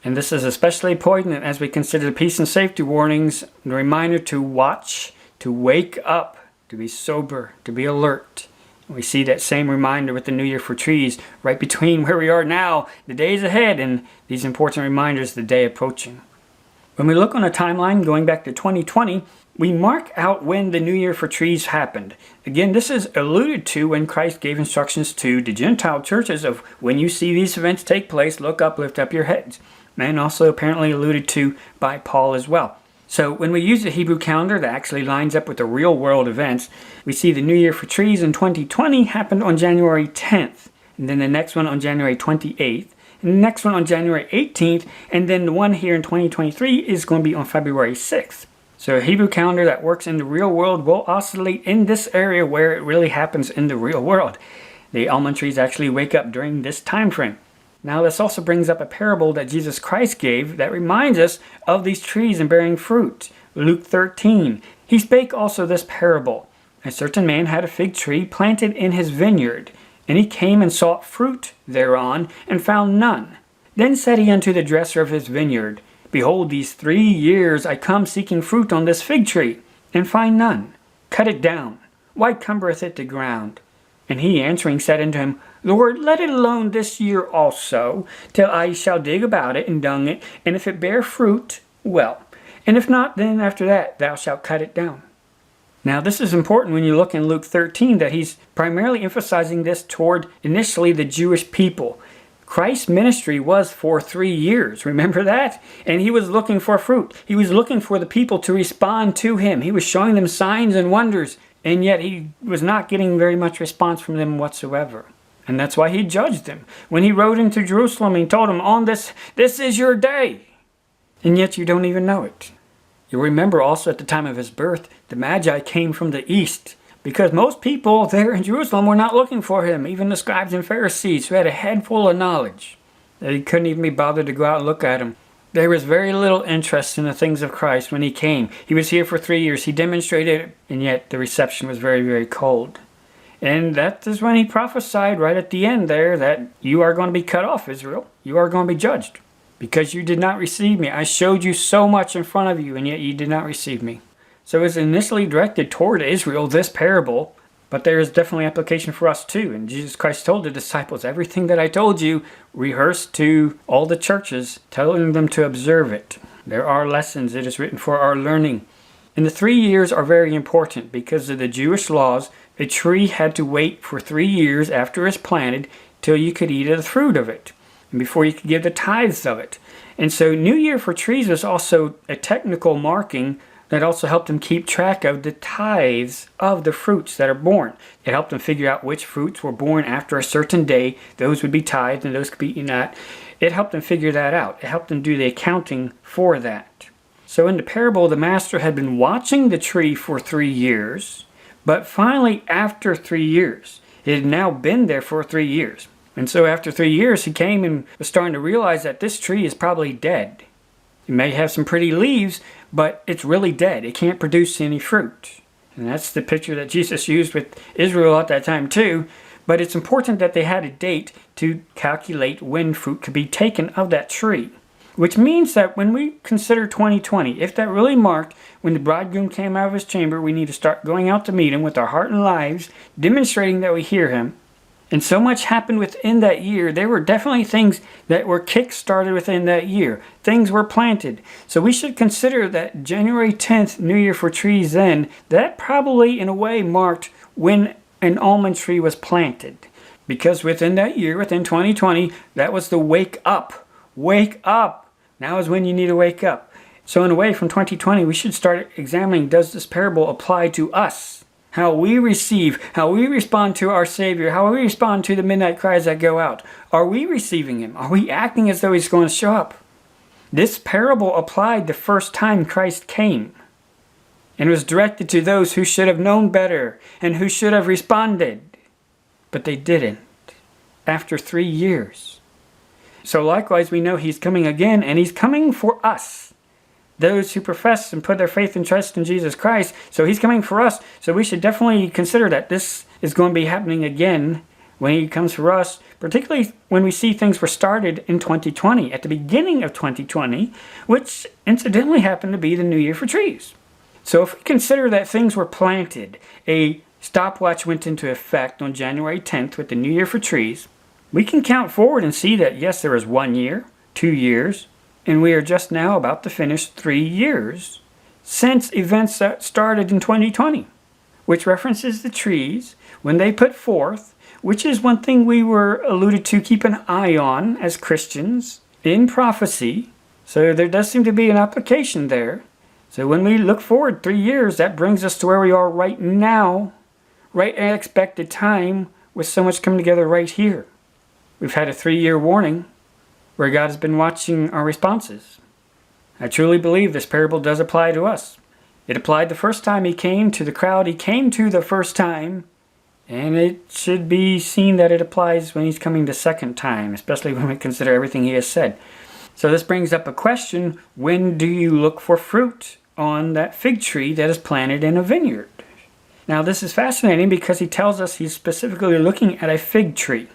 And this is especially poignant as we consider the peace and safety warnings, the reminder to watch, to wake up, to be sober, to be alert. And we see that same reminder with the New Year for trees, right between where we are now, the days ahead, and these important reminders, the day approaching. When we look on a timeline going back to 2020, we mark out when the New Year for trees happened. Again, this is alluded to when Christ gave instructions to the Gentile churches of when you see these events take place, look up, lift up your heads. And also apparently alluded to by Paul as well. So when we use the Hebrew calendar that actually lines up with the real world events, we see the New Year for trees in 2020 happened on January 10th. And then the next one on January 28th. And the next one on January 18th. And then the one here in 2023 is going to be on February 6th. So a Hebrew calendar that works in the real world will oscillate in this area where it really happens in the real world. The almond trees actually wake up during this time frame. Now this also brings up a parable that Jesus Christ gave that reminds us of these trees and bearing fruit. Luke 13. He spake also this parable. A certain man had a fig tree planted in his vineyard, and he came and sought fruit thereon, and found none. Then said he unto the dresser of his vineyard, Behold, these 3 years I come seeking fruit on this fig tree, and find none. Cut it down. Why cumbereth it the ground? And he answering said unto him, Lord, let it alone this year also, till I shall dig about it and dung it, and if it bear fruit, well. And if not, then after that thou shalt cut it down. Now this is important when you look in Luke 13 that he's primarily emphasizing this toward initially the Jewish people. Christ's ministry was for 3 years, remember that? And he was looking for fruit. He was looking for the people to respond to him. He was showing them signs and wonders, and yet he was not getting very much response from them whatsoever. And that's why he judged them. When he rode into Jerusalem, he told them, on this is your day. And yet you don't even know it. You'll remember also at the time of his birth, the Magi came from the east. Because most people there in Jerusalem were not looking for him. Even the scribes and Pharisees who had a head full of knowledge. They couldn't even be bothered to go out and look at him. There was very little interest in the things of Christ when he came. He was here for 3 years. He demonstrated it, and yet the reception was very, very cold. And that is when he prophesied right at the end there that you are going to be cut off, Israel. You are going to be judged because you did not receive me. I showed you so much in front of you, and yet you did not receive me. So it was initially directed toward Israel, this parable, but there is definitely application for us too. And Jesus Christ told the disciples, everything that I told you, rehearse to all the churches, telling them to observe it. There are lessons. It is written for our learning. And the 3 years are very important because of the Jewish laws. A tree had to wait for 3 years after it's planted till you could eat of the fruit of it, and before you could give the tithes of it. And so New Year for trees was also a technical marking that also helped them keep track of the tithes of the fruits that are born. It helped them figure out which fruits were born after a certain day. Those would be tithed and those could be eaten at. It helped them figure that out. It helped them do the accounting for that. So in the parable, the master had been watching the tree for 3 years, but finally after 3 years, it had now been there for 3 years. And so after 3 years, he came and was starting to realize that this tree is probably dead. It may have some pretty leaves, but it's really dead. It can't produce any fruit. And that's the picture that Jesus used with Israel at that time too. But it's important that they had a date to calculate when fruit could be taken of that tree. Which means that when we consider 2020, if that really marked when the bridegroom came out of his chamber, we need to start going out to meet him with our heart and lives, demonstrating that we hear him. And so much happened within that year. There were definitely things that were kick-started within that year. Things were planted. So we should consider that January 10th, New Year for trees then, that probably in a way marked when an almond tree was planted. Because within that year, within 2020, that was the wake up. Wake up! Now is when you need to wake up. So in a way, from 2020, we should start examining, does this parable apply to us? How we receive, how we respond to our Savior, how we respond to the midnight cries that go out. Are we receiving Him? Are we acting as though He's going to show up? This parable applied the first time Christ came, and was directed to those who should have known better and who should have responded. But they didn't, after 3 years. So likewise, we know He's coming again, and He's coming for us. Those who profess and put their faith and trust in Jesus Christ. So He's coming for us. So we should definitely consider that this is going to be happening again when He comes for us, particularly when we see things were started in 2020, at the beginning of 2020, which incidentally happened to be the New Year for trees. So if we consider that things were planted, a stopwatch went into effect on January 10th with the New Year for trees, we can count forward and see that yes, there was 1 year, 2 years, and we are just now about to finish 3 years since events that started in 2020, which references the trees when they put forth, which is one thing we were alluded to keep an eye on as Christians in prophecy. So there does seem to be an application there. So when we look forward 3 years, that brings us to where we are right now, right at expected time, with so much coming together right here. We've had a 3-year warning where God has been watching our responses. I truly believe this parable does apply to us. It applied the first time He came to the crowd He came to the first time, and it should be seen that it applies when He's coming the second time, especially when we consider everything He has said. So this brings up a question: when do you look for fruit on that fig tree that is planted in a vineyard? Now this is fascinating because He tells us He's specifically looking at a fig tree.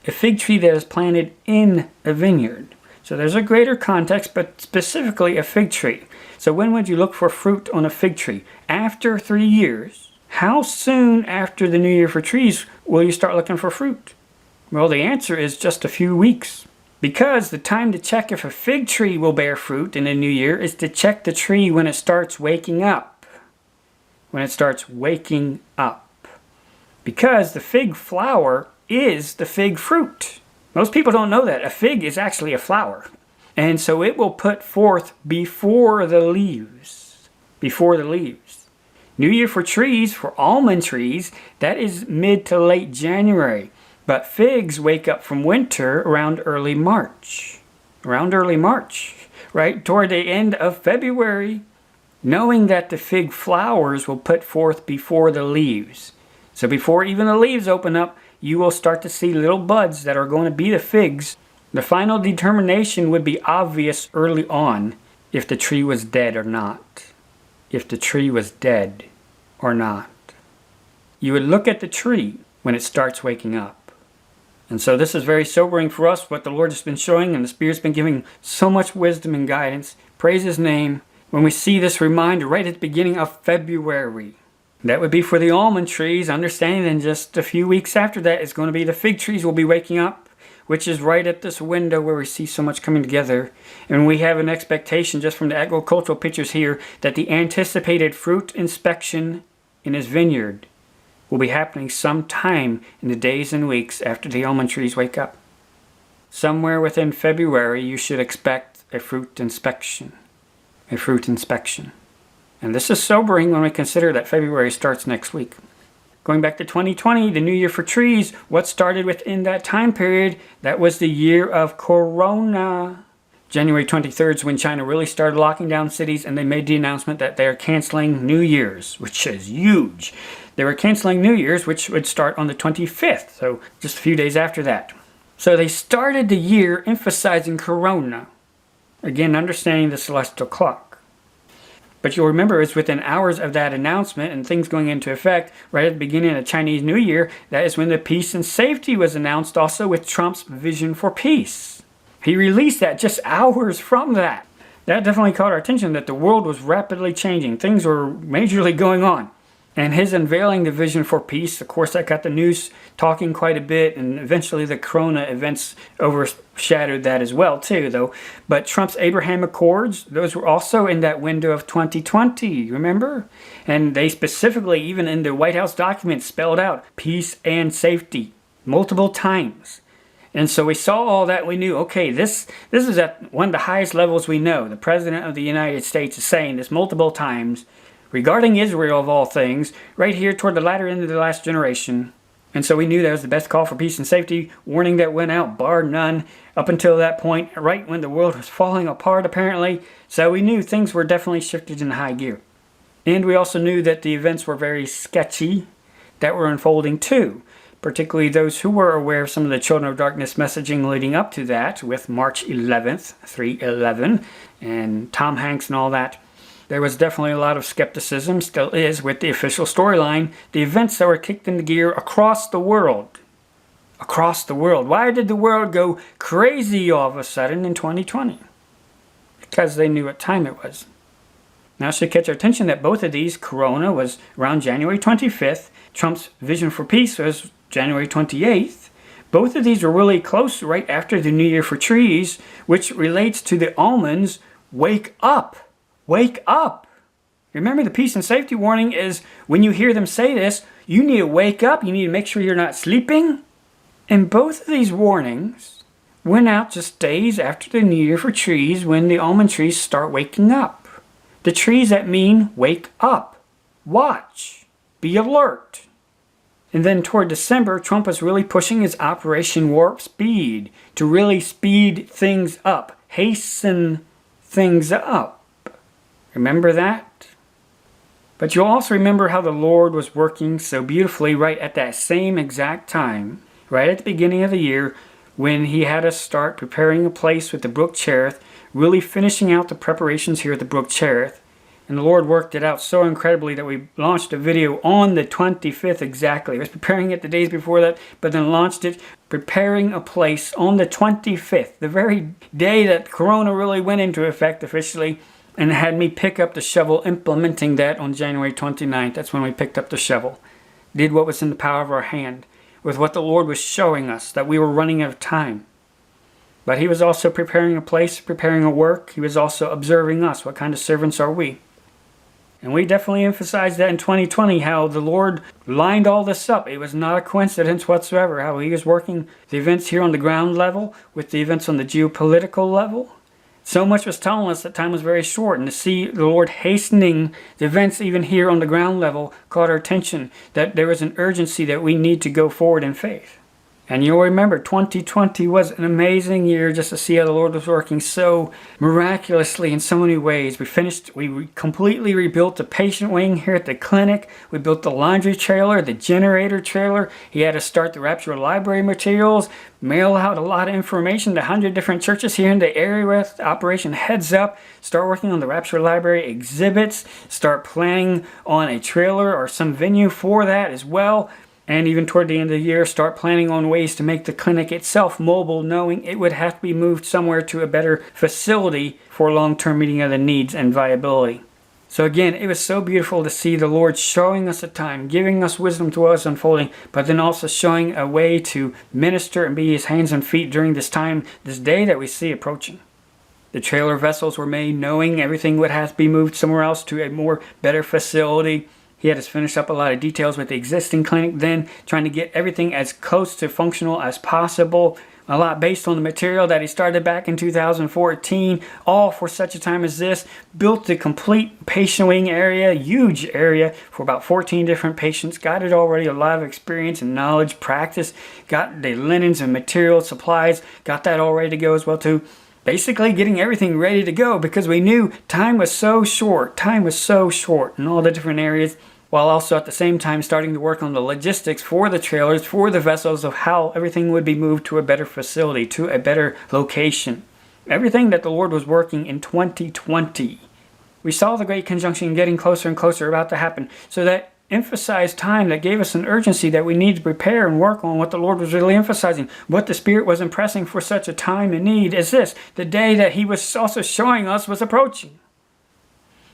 A fig tree that is planted in a vineyard. So there's a greater context, but specifically a fig tree. So when would you look for fruit on a fig tree? After 3 years. How soon after the New Year for trees will you start looking for fruit? Well, the answer is just a few weeks. Because the time to check if a fig tree will bear fruit in the new year is to check the tree when it starts waking up. When it starts waking up. Because the fig flower is the fig fruit. Most people don't know that. A fig is actually a flower. And so it will put forth before the leaves. Before the leaves. New Year for trees, for almond trees, that is mid to late January. But figs wake up from winter around early March. Around early March. Right toward the end of February. Knowing that the fig flowers will put forth before the leaves. So before even the leaves open up, you will start to see little buds that are going to be the figs. The final determination would be obvious early on if the tree was dead or not. If the tree was dead or not. You would look at the tree when it starts waking up. And so this is very sobering for us, what the Lord has been showing, and the Spirit's been giving so much wisdom and guidance. Praise His name. When we see this reminder right at the beginning of February. That would be for the almond trees, understanding in just a few weeks after that it's going to be the fig trees will be waking up, which is right at this window where we see so much coming together. And we have an expectation just from the agricultural pictures here that the anticipated fruit inspection in His vineyard will be happening sometime in the days and weeks after the almond trees wake up. Somewhere within February you should expect a fruit inspection. A fruit inspection. And this is sobering when we consider that February starts next week. Going back to 2020, the New Year for trees, what started within that time period, that was the year of Corona. January 23rd is when China really started locking down cities, and they made the announcement that they are canceling New Year's, which is huge. They were canceling New Year's, which would start on the 25th, so just a few days after that. So they started the year emphasizing Corona. Again, understanding the celestial clock. But you'll remember it's within hours of that announcement and things going into effect, right at the beginning of Chinese New Year, that is when the peace and safety was announced, also with Trump's vision for peace. He released that just hours from that. That definitely caught our attention, that the world was rapidly changing. Things were majorly going on. And his unveiling the vision for peace, of course, that got the news talking quite a bit, and eventually the Corona events overshadowed that as well, too, though. But Trump's Abraham Accords, those were also in that window of 2020, remember? And they specifically, even in the White House documents, spelled out peace and safety multiple times. And so we saw all that. We knew, okay, this is at one of the highest levels we know. The President of the United States is saying this multiple times regarding Israel, of all things, right here toward the latter end of the last generation. And so we knew that was the best call for peace and safety, warning that went out, bar none, up until that point, right when the world was falling apart, apparently. So we knew things were definitely shifted in high gear. And we also knew that the events were very sketchy that were unfolding too, particularly those who were aware of some of the Children of Darkness messaging leading up to that, with March 11th, 3/11, and Tom Hanks and all that. There was definitely a lot of skepticism, still is, with the official storyline, the events that were kicked into gear across the world. Across the world. Why did the world go crazy all of a sudden in 2020? Because they knew what time it was. Now it should catch our attention that both of these, Corona was around January 25th, Trump's Vision for Peace was January 28th. Both of these were really close right after the New Year for Trees, which relates to the almonds, wake up. Wake up! Remember, the peace and safety warning is when you hear them say this, you need to wake up. You need to make sure you're not sleeping. And both of these warnings went out just days after the New Year for Trees, when the almond trees start waking up. The trees that mean wake up, watch, be alert. And then toward December, Trump was really pushing his Operation Warp Speed to really speed things up, hasten things up. Remember that? But you'll also remember how the Lord was working so beautifully right at that same exact time, right at the beginning of the year, when he had us start preparing a place with the Brook Cherith, really finishing out the preparations here at the Brook Cherith. And the Lord worked it out so incredibly that we launched a video on the 25th exactly. I was preparing it the days before that, but then launched it, preparing a place on the 25th, the very day that Corona really went into effect officially, and had me pick up the shovel, implementing that on January 29th. That's when we picked up the shovel. Did what was in the power of our hand, with what the Lord was showing us, that we were running out of time. But he was also preparing a place, preparing a work. He was also observing us. What kind of servants are we? And we definitely emphasized that in 2020, how the Lord lined all this up. It was not a coincidence whatsoever, how he was working the events here on the ground level with the events on the geopolitical level. So much was telling us that time was very short, and to see the Lord hastening the events even here on the ground level caught our attention, that there was an urgency that we need to go forward in faith. And you'll remember 2020 was an amazing year just to see how the Lord was working so miraculously in so many ways. We completely rebuilt the patient wing here at the clinic. We built the laundry trailer, the generator trailer. He had to start the Rapture Library materials, mail out a lot of information to 100 different churches here in the area with Operation Heads Up, start working on the Rapture Library exhibits, start planning on a trailer or some venue for that as well. And even toward the end of the year, start planning on ways to make the clinic itself mobile, knowing it would have to be moved somewhere to a better facility for long-term meeting of the needs and viability. So again, it was so beautiful to see the Lord showing us a time, giving us wisdom to what was unfolding, but then also showing a way to minister and be his hands and feet during this time, this day that we see approaching. The trailer vessels were made knowing everything would have to be moved somewhere else to a more better facility. He had us finish up a lot of details with the existing clinic, then trying to get everything as close to functional as possible. A lot based on the material that he started back in 2014, all for such a time as this. Built the complete patient wing area, huge area for about 14 different patients. Got it already, a lot of experience and knowledge, practice. Got the linens and material supplies, got that all ready to go as well too. Basically getting everything ready to go because we knew time was so short in all the different areas, while also at the same time starting to work on the logistics for the trailers, for the vessels, of how everything would be moved to a better facility, to a better location. Everything that the Lord was working in 2020. We saw the Great Conjunction getting closer and closer about to happen, so that emphasized time, that gave us an urgency that we need to prepare and work on what the Lord was really emphasizing. What the Spirit was impressing for such a time and need is this: the day that He was also showing us was approaching.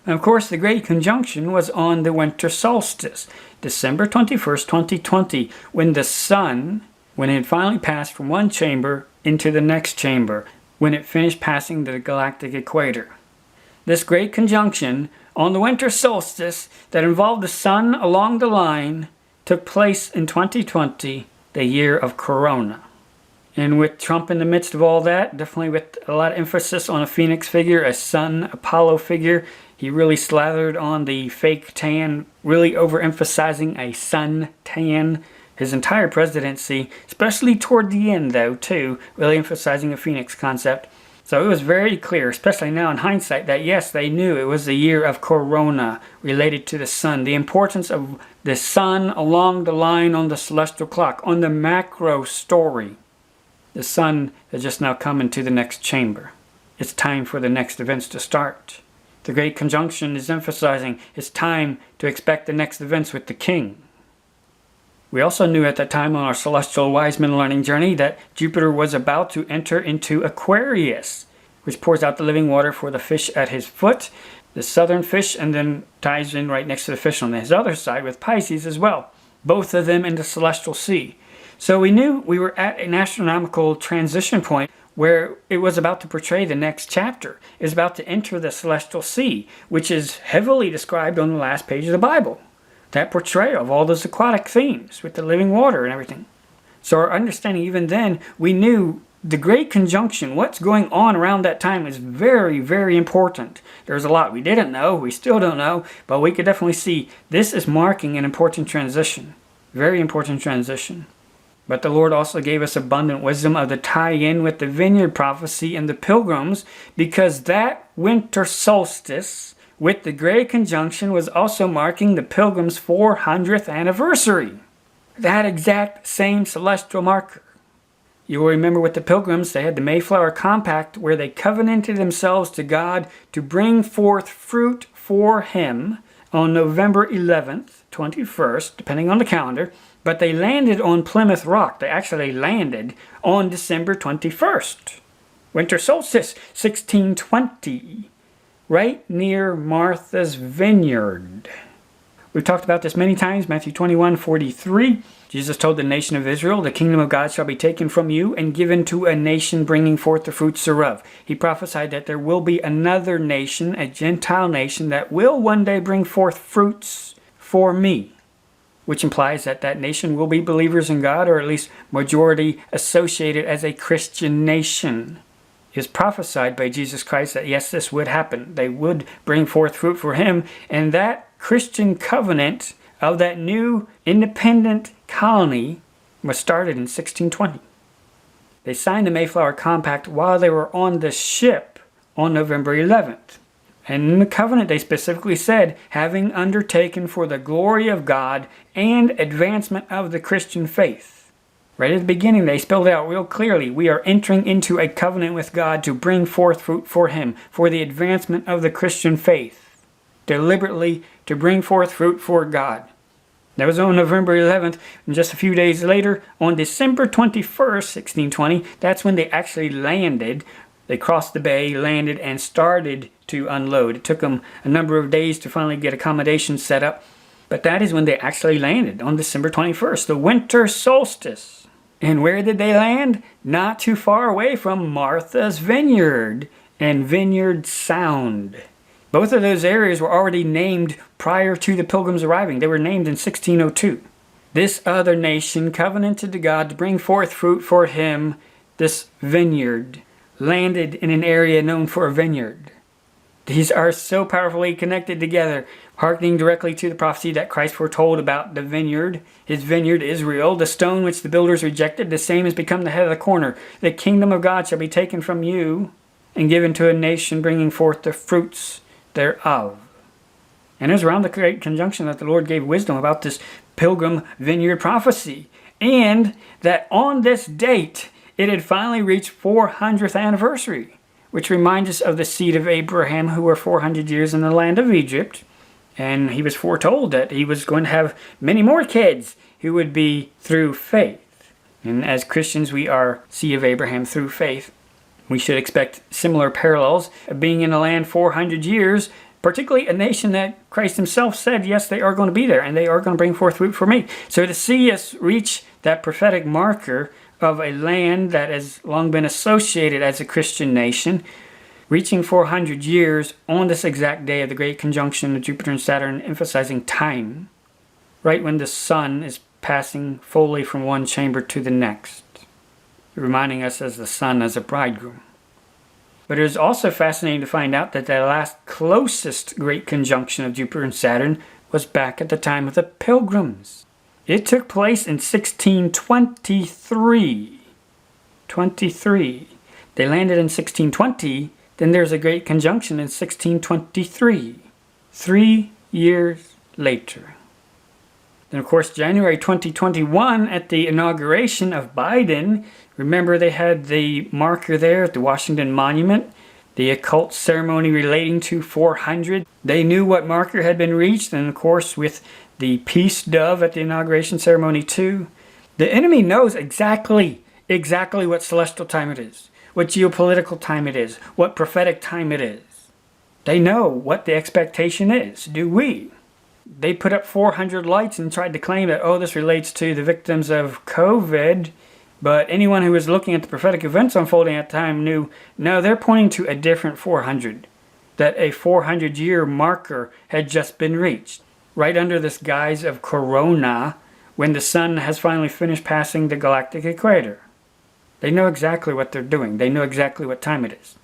And of course, the Great Conjunction was on the winter solstice, December 21st, 2020, when the sun, when it had finally passed from one chamber into the next chamber, when it finished passing the galactic equator. This Great Conjunction on the winter solstice that involved the sun along the line took place in 2020, the year of Corona. And with Trump in the midst of all that, definitely with a lot of emphasis on a phoenix figure, a sun Apollo figure, he really slathered on the fake tan, really overemphasizing a sun tan his entire presidency, especially toward the end though too, really emphasizing a phoenix concept. So it was very clear, especially now in hindsight, that yes, they knew it was the year of Corona related to the sun. The importance of the sun along the line on the celestial clock, on the macro story. The sun has just now come into the next chamber. It's time for the next events to start. The Great Conjunction is emphasizing it's time to expect the next events with the King. We also knew at that time on our celestial wise men learning journey that Jupiter was about to enter into Aquarius, which pours out the living water for the fish at his foot, the southern fish, and then ties in right next to the fish on his other side with Pisces as well, both of them in the celestial sea. So we knew we were at an astronomical transition point where it was about to portray the next chapter. It was about to enter the celestial sea, which is heavily described on the last page of the Bible. That portrayal of all those aquatic themes with the living water and everything. So our understanding even then, we knew the Great Conjunction, what's going on around that time, is very, very important. There's a lot we didn't know, we still don't know, but we could definitely see this is marking an important transition. Very important transition. But the Lord also gave us abundant wisdom of the tie-in with the vineyard prophecy and the pilgrims, because that winter solstice with the Great Conjunction was also marking the Pilgrims' 400th anniversary. That exact same celestial marker. You will remember with the Pilgrims, they had the Mayflower Compact where they covenanted themselves to God to bring forth fruit for Him on November 11th, 21st, depending on the calendar, but they landed on Plymouth Rock. They actually landed on December 21st. Winter solstice, 1620. Right near Martha's Vineyard. We've talked about this many times, Matthew 21:43. Jesus told the nation of Israel, "The kingdom of God shall be taken from you and given to a nation bringing forth the fruits thereof." He prophesied that there will be another nation, a Gentile nation, that will one day bring forth fruits for me. Which implies that that nation will be believers in God, or at least majority associated as a Christian nation. Is prophesied by Jesus Christ that yes, this would happen. They would bring forth fruit for Him, and that Christian covenant of that new independent colony was started in 1620. They signed the Mayflower Compact while they were on the ship on November 11th. And in the covenant they specifically said, having undertaken for the glory of God and advancement of the Christian faith. Right at the beginning, they spelled out real clearly, we are entering into a covenant with God to bring forth fruit for Him, for the advancement of the Christian faith. Deliberately to bring forth fruit for God. That was on November 11th, and just a few days later, on December 21st, 1620, that's when they actually landed. They crossed the bay, landed, and started to unload. It took them a number of days to finally get accommodations set up, but that is when they actually landed, on December 21st, the winter solstice. And where did they land? Not too far away from Martha's Vineyard and Vineyard Sound. Both of those areas were already named prior to the Pilgrims arriving. They were named in 1602. This other nation covenanted to God to bring forth fruit for Him. This vineyard landed in an area known for a vineyard. These are so powerfully connected together, hearkening directly to the prophecy that Christ foretold about the vineyard. His vineyard, Israel, the stone which the builders rejected, the same has become the head of the corner. The kingdom of God shall be taken from you and given to a nation bringing forth the fruits thereof. And it was around the Great Conjunction that the Lord gave wisdom about this pilgrim vineyard prophecy. And that on this date, it had finally reached 400th anniversary, which reminds us of the seed of Abraham who were 400 years in the land of Egypt. And he was foretold that he was going to have many more kids who would be through faith. And as Christians, we are seed of Abraham through faith. We should expect similar parallels of being in a land 400 years, particularly a nation that Christ himself said, yes, they are going to be there and they are going to bring forth fruit for me. So to see us reach that prophetic marker of a land that has long been associated as a Christian nation, reaching 400 years on this exact day of the great conjunction of Jupiter and Saturn, emphasizing time, right when the sun is passing fully from one chamber to the next, reminding us as the sun as a bridegroom. But it is also fascinating to find out that the last closest great conjunction of Jupiter and Saturn was back at the time of the Pilgrims. It took place in 1623. They landed in 1620, then there's a great conjunction in 1623. 3 years later. Then, of course, January 2021, at the inauguration of Biden, remember they had the marker there at the Washington Monument, the occult ceremony relating to 400. They knew what marker had been reached, and of course, with the peace dove at the inauguration ceremony too. The enemy knows exactly what celestial time it is, what geopolitical time it is, what prophetic time it is. They know what the expectation is. Do we? They put up 400 lights and tried to claim that, oh, this relates to the victims of COVID. But anyone who was looking at the prophetic events unfolding at the time knew, no, they're pointing to a different 400. That a 400-year marker had just been reached. Right under this guise of corona, when the sun has finally finished passing the galactic equator. They know exactly what they're doing. They know exactly what time it is.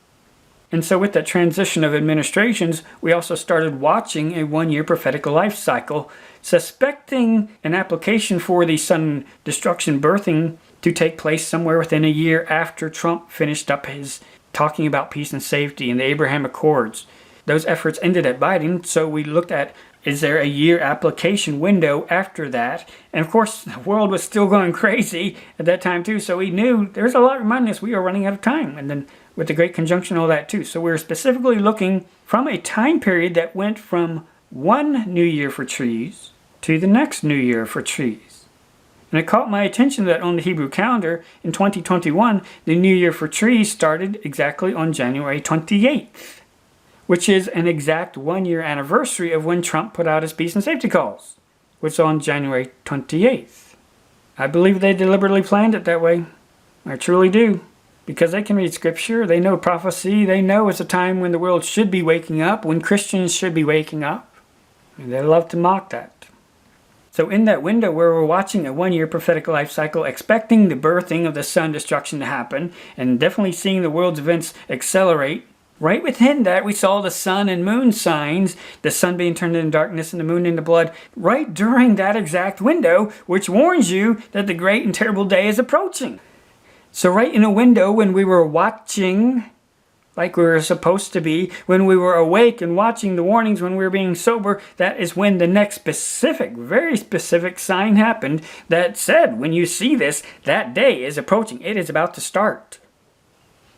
And so with that transition of administrations, we also started watching a one-year prophetic life cycle, suspecting an application for the sun destruction birthing to take place somewhere within a year after Trump finished up his talking about peace and safety and the Abraham Accords. Those efforts ended at Biden, so we looked at, is there a year application window after that? And of course, the world was still going crazy at that time too, so we knew there's a lot reminding us we are running out of time. And then with the Great Conjunction, all that too. So we're specifically looking from a time period that went from one new year for trees to the next new year for trees. And it caught my attention that on the Hebrew calendar in 2021, the new year for trees started exactly on January 28th, which is an exact one-year anniversary of when Trump put out his peace and safety calls, which is on January 28th. I believe they deliberately planned it that way. I truly do. Because they can read scripture, they know prophecy, they know it's a time when the world should be waking up, when Christians should be waking up. And they love to mock that. So in that window where we're watching a one-year prophetic life cycle, expecting the birthing of the sun destruction to happen, and definitely seeing the world's events accelerate, right within that we saw the sun and moon signs, the sun being turned into darkness and the moon into blood, right during that exact window, which warns you that the great and terrible day is approaching. So right in a window when we were watching like we were supposed to be, when we were awake and watching the warnings, when we were being sober, that is when the next specific, very specific sign happened that said, when you see this, that day is approaching. It is about to start.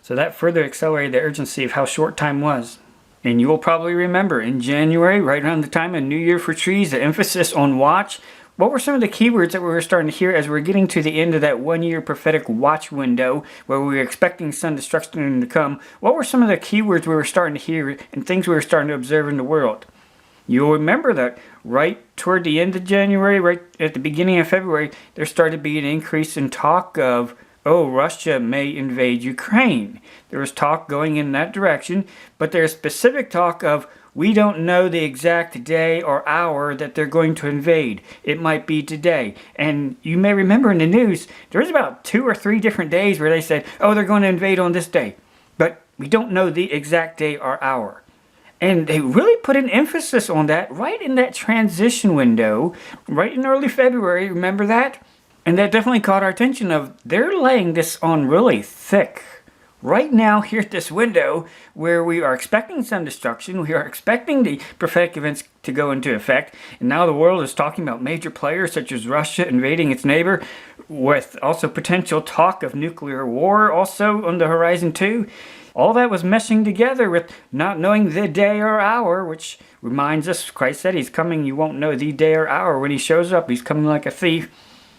So that further accelerated the urgency of how short time was. And you will probably remember in January, right around the time of New Year for Trees, the emphasis on watch. What were some of the keywords that we were starting to hear as we were getting to the end of that one-year prophetic watch window where we were expecting sun destruction to come? What were some of the keywords we were starting to hear and things we were starting to observe in the world? You'll remember that right toward the end of January, right at the beginning of February, there started to be an increase in talk of, oh, Russia may invade Ukraine. There was talk going in that direction, but there's specific talk of, we don't know the exact day or hour that they're going to invade. It might be today. And you may remember in the news, there was about 2 or 3 different days where they said, oh, they're going to invade on this day. But we don't know the exact day or hour. And they really put an emphasis on that right in that transition window, right in early February. Remember that? And that definitely caught our attention of they're laying this on really thick. Right now, here at this window, where we are expecting sun destruction, we are expecting the prophetic events to go into effect, and now the world is talking about major players such as Russia invading its neighbor, with also potential talk of nuclear war also on the horizon too. All that was meshing together with not knowing the day or hour, which reminds us, Christ said he's coming, you won't know the day or hour. When he shows up, he's coming like a thief.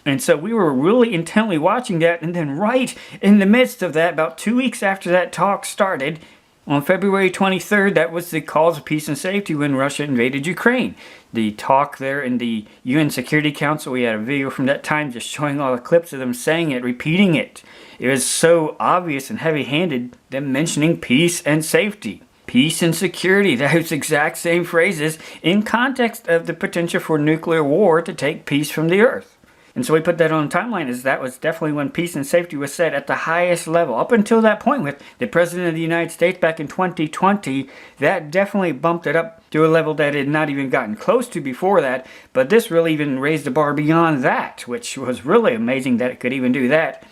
And so we were really intently watching that, and then right in the midst of that, about 2 weeks after that talk started, on February 23rd, that was the cause of peace and safety when Russia invaded Ukraine. The talk there in the UN Security Council, we had a video from that time just showing all the clips of them saying it, repeating it. It was so obvious and heavy-handed, them mentioning peace and safety. Peace and security, those exact same phrases in context of the potential for nuclear war to take peace from the earth. And so we put that on the timeline as that was definitely when peace and safety was set at the highest level. Up until that point with the President of the United States back in 2020, that definitely bumped it up to a level that it had not even gotten close to before that. But this really even raised the bar beyond that, which was really amazing that it could even do that.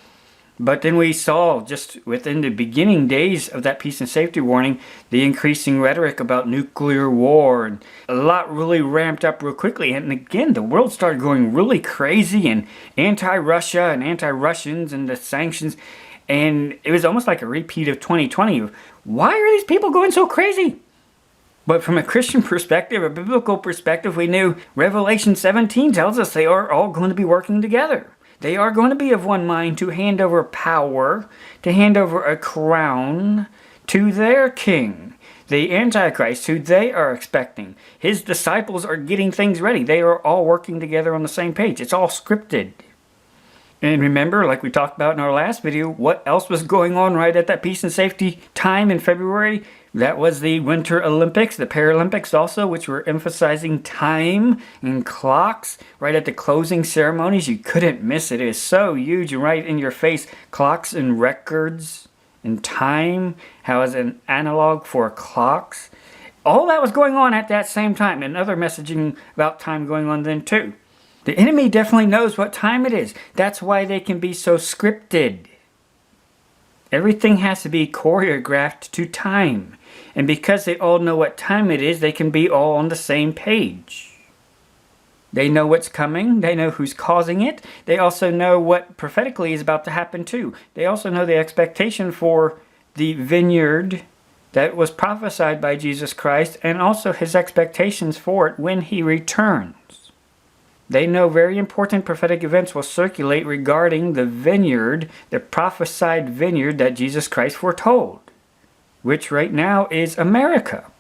But then we saw just within the beginning days of that peace and safety warning, the increasing rhetoric about nuclear war, and a lot really ramped up real quickly. And again, the world started going really crazy and anti-Russia and anti-Russians and the sanctions. And it was almost like a repeat of 2020. Why are these people going so crazy? But from a Christian perspective, a biblical perspective, we knew Revelation 17 tells us they are all going to be working together. They are going to be of one mind to hand over power, to hand over a crown to their king, the Antichrist, who they are expecting. His disciples are getting things ready. They are all working together on the same page. It's all scripted. And remember, like we talked about in our last video, what else was going on right at that peace and safety time in February? That was the Winter Olympics, the Paralympics also, which were emphasizing time and clocks right at the closing ceremonies. You couldn't miss it. It is so huge and right in your face. Clocks and records and time, how is an analog for clocks. All that was going on at that same time, and other messaging about time going on then too. The enemy definitely knows what time it is. That's why they can be so scripted. Everything has to be choreographed to time. And because they all know what time it is, they can be all on the same page. They know what's coming. They know who's causing it. They also know what prophetically is about to happen too. They also know the expectation for the vineyard that was prophesied by Jesus Christ, and also his expectations for it when he returns. They know very important prophetic events will circulate regarding the vineyard, the prophesied vineyard that Jesus Christ foretold, which right now is America,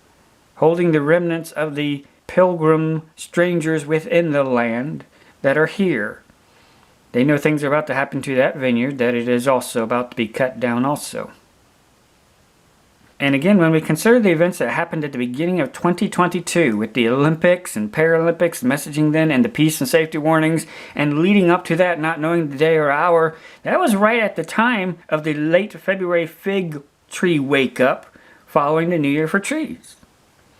holding the remnants of the pilgrim strangers within the land that are here. They know things are about to happen to that vineyard, that it is also about to be cut down also. And again, when we consider the events that happened at the beginning of 2022 with the Olympics and Paralympics, messaging then, and the peace and safety warnings, and leading up to that, not knowing the day or hour, that was right at the time of the late February fig tree wake-up following the New Year for trees.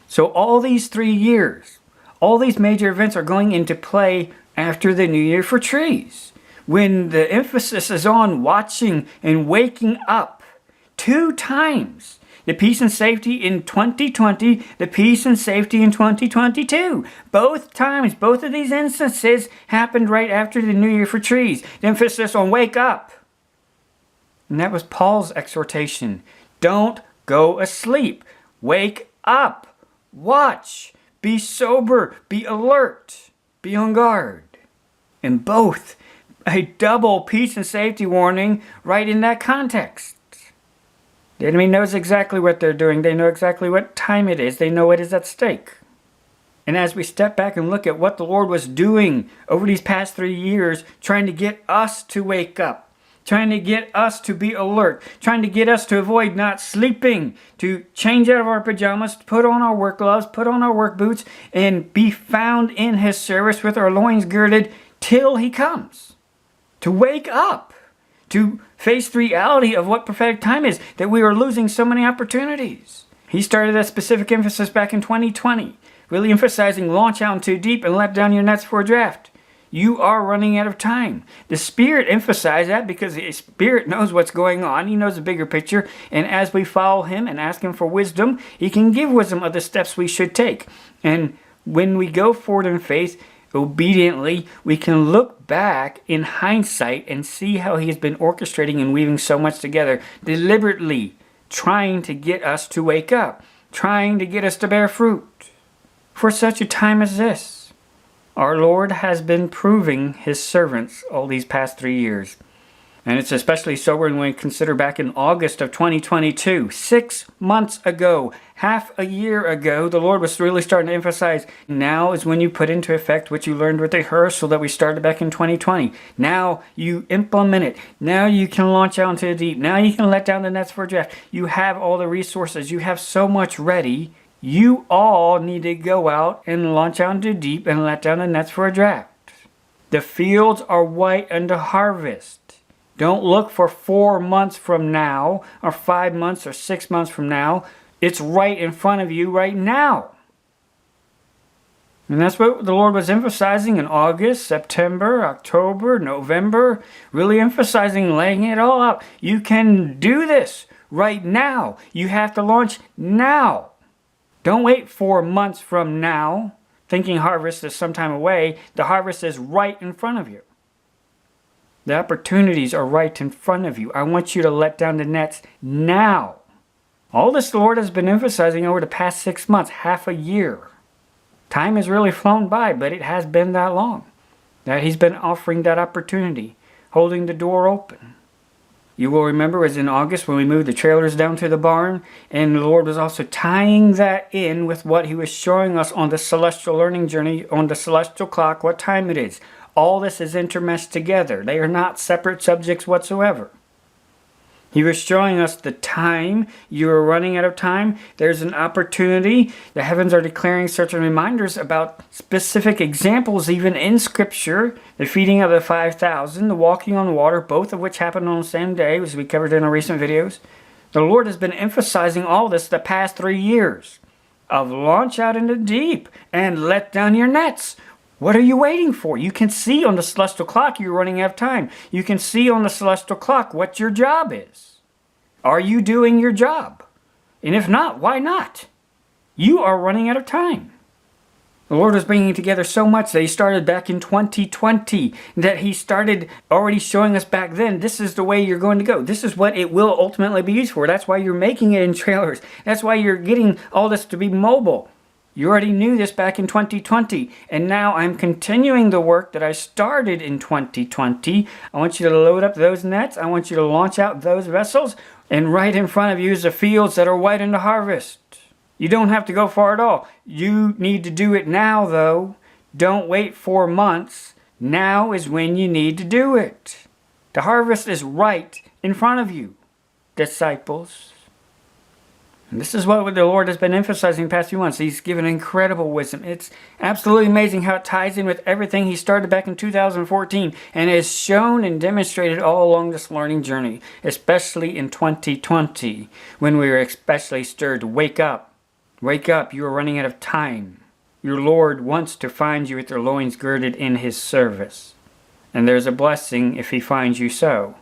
So all these 3 years, all these major events are going into play after the New Year for trees, when the emphasis is on watching and waking up 2 times. The peace and safety in 2020, the peace and safety in 2022. Both times, both of these instances happened right after the New Year for trees. The emphasis on wake up. And that was Paul's exhortation. Don't go asleep. Wake up. Watch. Be sober. Be alert. Be on guard. And both a double peace and safety warning right in that context. The enemy knows exactly what they're doing. They know exactly what time it is. They know what is at stake. And as we step back and look at what the Lord was doing over these past 3 years, trying to get us to wake up, trying to get us to be alert, trying to get us to avoid not sleeping, to change out of our pajamas, put on our work gloves, put on our work boots, and be found in his service with our loins girded till he comes. To wake up. To face the reality of what prophetic time is, that we are losing so many opportunities. He started that specific emphasis back in 2020, really emphasizing launch out too deep and let down your nets for a draft. You are running out of time. The Spirit emphasized that because the Spirit knows what's going on. He knows the bigger picture. And as we follow him and ask him for wisdom, he can give wisdom of the steps we should take. And when we go forward in faith, obediently, we can look back in hindsight and see how he has been orchestrating and weaving so much together, deliberately trying to get us to wake up, trying to get us to bear fruit. For such a time as this, our Lord has been proving his servants all these past 3 years. And it's especially sobering when we consider back in August of 2022, 6 months ago, half a year ago, the Lord was really starting to emphasize, now is when you put into effect what you learned with the rehearsal that we started back in 2020. Now you implement it. Now you can launch out into the deep. Now you can let down the nets for a draft. You have all the resources. You have so much ready. You all need to go out and launch out into the deep and let down the nets for a draft. The fields are white unto harvest. Don't look for 4 months from now, or 5 months, or 6 months from now. It's right in front of you right now. And that's what the Lord was emphasizing in August, September, October, November. Really emphasizing, laying it all out. You can do this right now. You have to launch now. Don't wait 4 months from now, thinking harvest is some time away. The harvest is right in front of you. The opportunities are right in front of you. I want you to let down the nets now. All this the Lord has been emphasizing over the past 6 months, half a year. Time has really flown by, but it has been that long that he's been offering that opportunity, holding the door open. You will remember it was in August when we moved the trailers down to the barn, and the Lord was also tying that in with what he was showing us on the celestial learning journey, on the celestial clock, what time it is. All this is intermeshed together. They are not separate subjects whatsoever. He was showing us the time. You are running out of time. There's an opportunity. The heavens are declaring certain reminders about specific examples, even in Scripture. The feeding of the 5,000, the walking on water, both of which happened on the same day, as we covered in our recent videos. The Lord has been emphasizing all this the past 3 years. Of launch out into the deep and let down your nets. What are you waiting for? You can see on the celestial clock you're running out of time. You can see on the celestial clock what your job is. Are you doing your job? And if not, why not? You are running out of time. The Lord was bringing together so much that he started back in 2020, that he started already showing us back then, this is the way you're going to go. This is what it will ultimately be used for. That's why you're making it in trailers. That's why you're getting all this to be mobile. You already knew this back in 2020, and now I'm continuing the work that I started in 2020. I want you to load up those nets. I want you to launch out those vessels, and right in front of you is the fields that are white into harvest. You don't have to go far at all. You need to do it now, though. Don't wait 4 months. Now is when you need to do it. The harvest is right in front of you, disciples. And this is what the Lord has been emphasizing the past few months. He's given incredible wisdom. It's absolutely amazing how it ties in with everything he started back in 2014 and has shown and demonstrated all along this learning journey, especially in 2020, when we were especially stirred to wake up. Wake up, you are running out of time. Your Lord wants to find you with your loins girded in his service. And there's a blessing if he finds you so.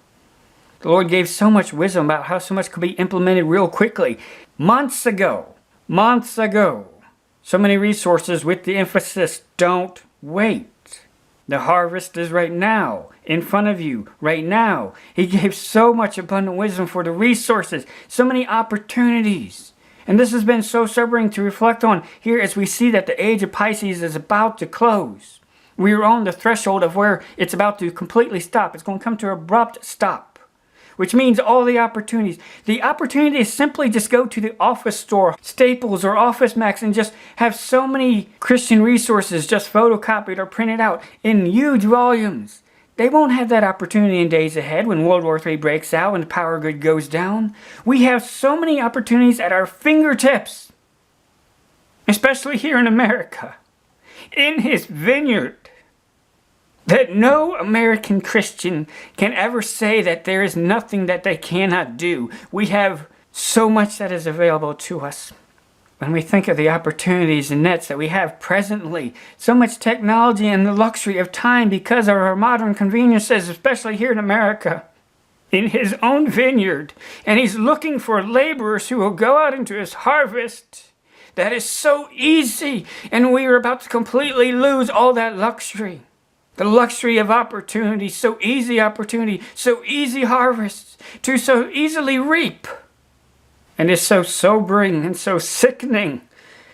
The Lord gave so much wisdom about how so much could be implemented real quickly. Months ago. So many resources with the emphasis, don't wait. The harvest is right now, in front of you, right now. He gave so much abundant wisdom for the resources, so many opportunities. And this has been so sobering to reflect on here as we see that the age of Pisces is about to close. We are on the threshold of where it's about to completely stop. It's going to come to an abrupt stop. Which means all the opportunities. The opportunity is simply just go to the office store, Staples or Office Max, and just have so many Christian resources just photocopied or printed out in huge volumes. They won't have that opportunity in days ahead when World War III breaks out and the power grid goes down. We have so many opportunities at our fingertips, especially here in America, in his vineyard, that no American Christian can ever say that there is nothing that they cannot do. We have so much that is available to us. When we think of the opportunities and nets that we have presently, so much technology and the luxury of time because of our modern conveniences, especially here in America, in his own vineyard, and he's looking for laborers who will go out into his harvest. That is so easy, and we are about to completely lose all that luxury. The luxury of opportunity, so easy harvests, to so easily reap. And it's so sobering and so sickening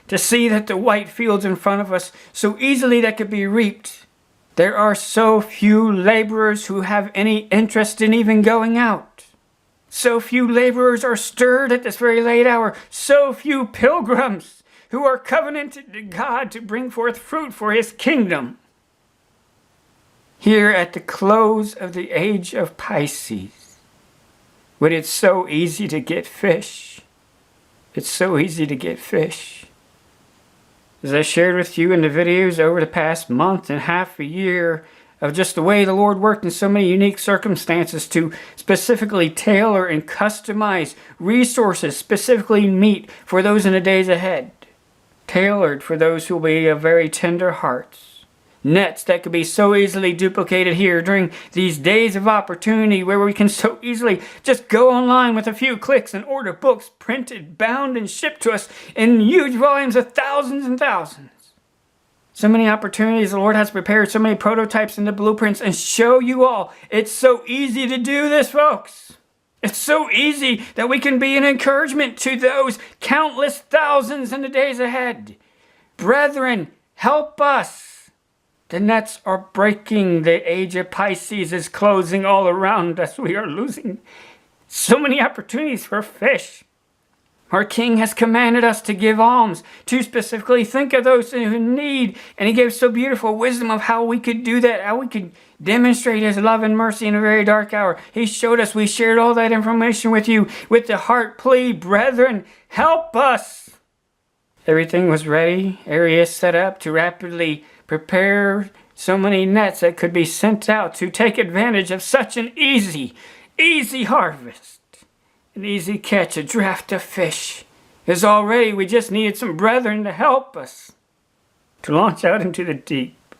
to see that the white fields in front of us, so easily that could be reaped, there are so few laborers who have any interest in even going out. So few laborers are stirred at this very late hour. So few pilgrims who are covenanted to God to bring forth fruit for his kingdom. Here at the close of the age of Pisces, when it's so easy to get fish. It's so easy to get fish. As I shared with you in the videos over the past month and half a year of just the way the Lord worked in so many unique circumstances to specifically tailor and customize resources, specifically meat for those in the days ahead. Tailored for those who will be of very tender hearts. Nets that could be so easily duplicated here during these days of opportunity where we can so easily just go online with a few clicks and order books printed, bound, and shipped to us in huge volumes of thousands and thousands. So many opportunities the Lord has prepared, so many prototypes and the blueprints, and show you all. It's so easy to do this, folks. It's so easy that we can be an encouragement to those countless thousands in the days ahead. Brethren, help us. The nets are breaking. The age of Pisces is closing all around us. We are losing so many opportunities for fish. Our King has commanded us to give alms, to specifically think of those who need. And he gave so beautiful wisdom of how we could do that, how we could demonstrate his love and mercy in a very dark hour. He showed us. We shared all that information with you with the heart plea, brethren, help us. Everything was ready, areas set up to rapidly prepare so many nets that could be sent out to take advantage of such an easy harvest. An easy catch, a draft of fish. Is already, we just needed some brethren to help us. To launch out into the deep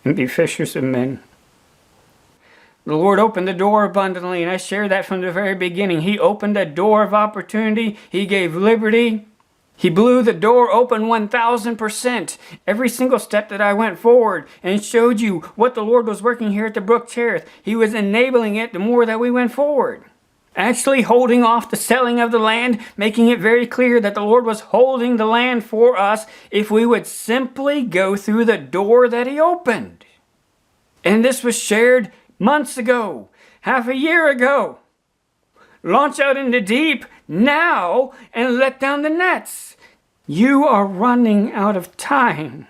and be fishers of men. The Lord opened the door abundantly, and I shared that from the very beginning. He opened a door of opportunity. He gave liberty. He blew the door open 1,000%. Every single step that I went forward and showed you what the Lord was working here at the Brook Cherith. He was enabling it the more that we went forward. Actually holding off the selling of the land, making it very clear that the Lord was holding the land for us if we would simply go through the door that he opened. And this was shared months ago, half a year ago. Launch out into deep now and let down the nets. You are running out of time.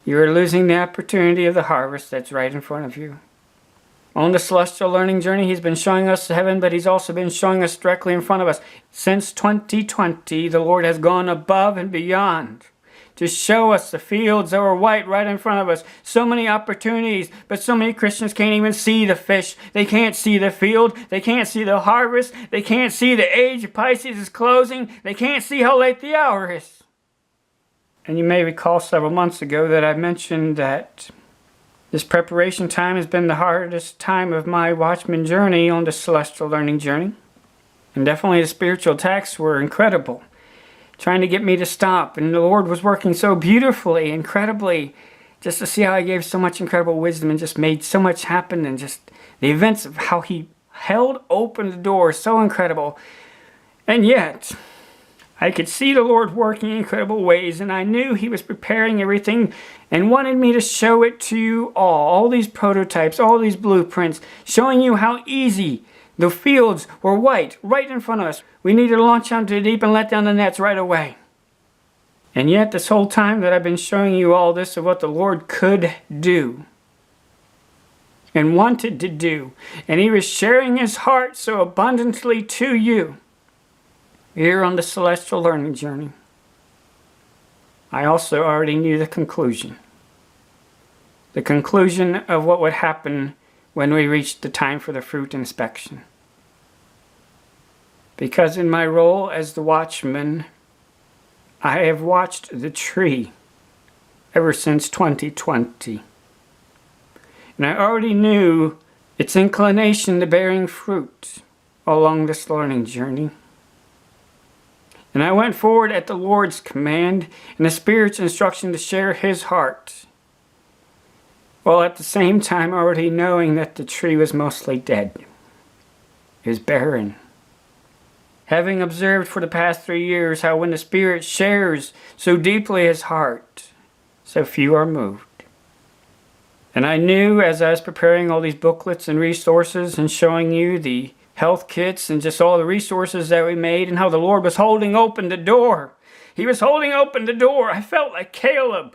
You are losing the opportunity of the harvest that's right in front of you. On the celestial learning journey, he's been showing us heaven, but he's also been showing us directly in front of us. Since 2020, the Lord has gone above and beyond to show us the fields that were white right in front of us. So many opportunities, but so many Christians can't even see the fish. They can't see the field. They can't see the harvest. They can't see the age of Pisces is closing. They can't see how late the hour is. And you may recall several months ago that I mentioned that this preparation time has been the hardest time of my watchman journey on the celestial learning journey. And definitely the spiritual attacks were incredible. Trying to get me to stop. And the Lord was working so beautifully, incredibly, just to see how he gave so much incredible wisdom and just made so much happen. And just the events of how he held open the door, so incredible. And yet, I could see the Lord working in incredible ways, and I knew he was preparing everything and wanted me to show it to you all these prototypes, all these blueprints, showing you how easy the fields were white right in front of us. We needed to launch out into the deep and let down the nets right away. And yet this whole time that I've been showing you all this of what the Lord could do and wanted to do, and he was sharing his heart so abundantly to you here on the celestial learning journey. I also already knew the conclusion. The conclusion of what would happen when we reached the time for the fruit inspection. Because in my role as the watchman, I have watched the tree ever since 2020. And I already knew its inclination to bearing fruit along this learning journey. And I went forward at the Lord's command and the Spirit's instruction to share his heart, while at the same time already knowing that the tree was mostly dead. It was barren. having observed for the past 3 years how when the Spirit shares so deeply his heart, so few are moved. And I knew as I was preparing all these booklets and resources and showing you the health kits and just all the resources that we made and how the Lord was holding open the door. He was holding open the door. I felt like Caleb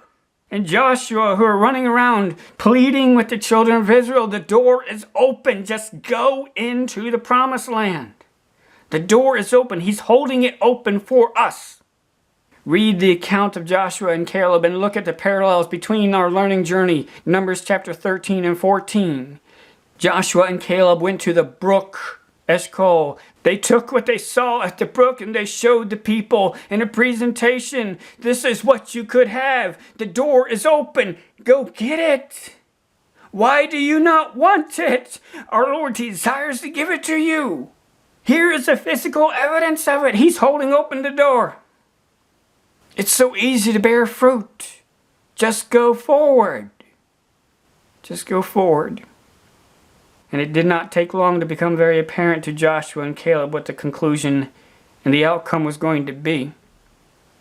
and Joshua who are running around pleading with the children of Israel. The door is open. Just go into the promised land. The door is open. He's holding it open for us. Read the account of Joshua and Caleb and look at the parallels between our learning journey, Numbers chapter 13 and 14. Joshua and Caleb went to the brook, Eshcol. They took what they saw at the brook and they showed the people in a presentation. This is what you could have. The door is open. Go get it. Why do you not want it? Our Lord desires to give it to you. Here is the physical evidence of it. He's holding open the door. It's so easy to bear fruit. Just go forward. Just go forward. And it did not take long to become very apparent to Joshua and Caleb what the conclusion and the outcome was going to be.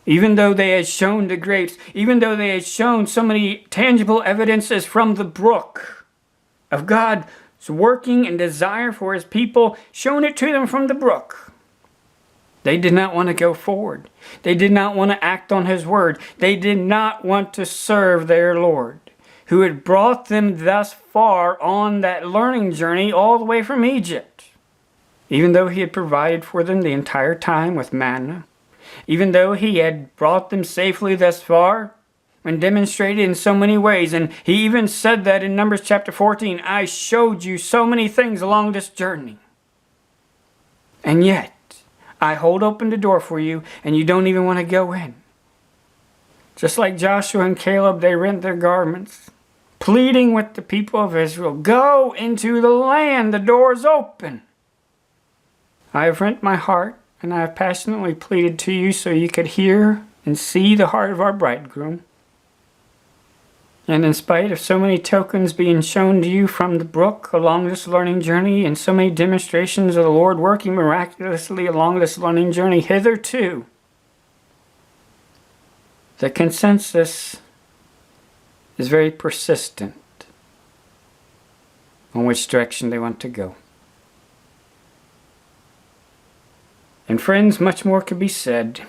Even though they had shown the grapes, even though they had shown so many tangible evidences from the brook of God's working and desire for his people, shown it to them from the brook, they did not want to go forward. They did not want to act on his word. They did not want to serve their Lord, who had brought them thus far on that learning journey all the way from Egypt. Even though he had provided for them the entire time with manna, even though he had brought them safely thus far and demonstrated in so many ways, and he even said that in Numbers chapter 14, I showed you so many things along this journey. And yet, I hold open the door for you, and you don't even want to go in. Just like Joshua and Caleb, they rent their garments, pleading with the people of Israel, go into the land, the door is open. I have rent my heart, and I have passionately pleaded to you so you could hear and see the heart of our bridegroom. And in spite of so many tokens being shown to you from the brook along this learning journey, and so many demonstrations of the Lord working miraculously along this learning journey hitherto, the consensus is very persistent on which direction they want to go. And friends, much more could be said.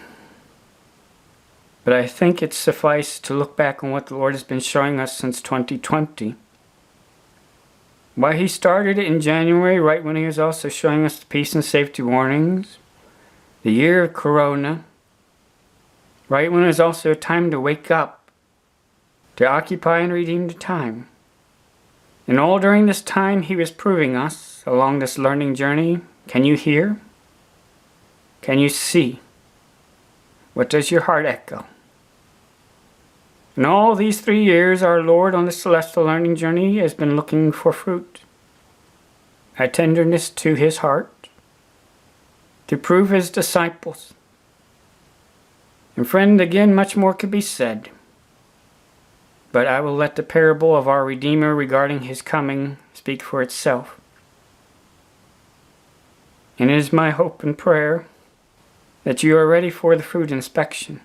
But I think it's suffice to look back on what the Lord has been showing us since 2020. Why he started it in January, right when he was also showing us the peace and safety warnings. The year of Corona. Right when it was also a time to wake up. To occupy and redeem the time. And all during this time he was proving us, along this learning journey, can you hear? Can you see? What does your heart echo? In all these 3 years, our Lord on the celestial learning journey has been looking for fruit, a tenderness to his heart, to prove his disciples. And friend, again, much more could be said, but I will let the parable of our Redeemer regarding his coming speak for itself. And it is my hope and prayer that you are ready for the fruit inspection.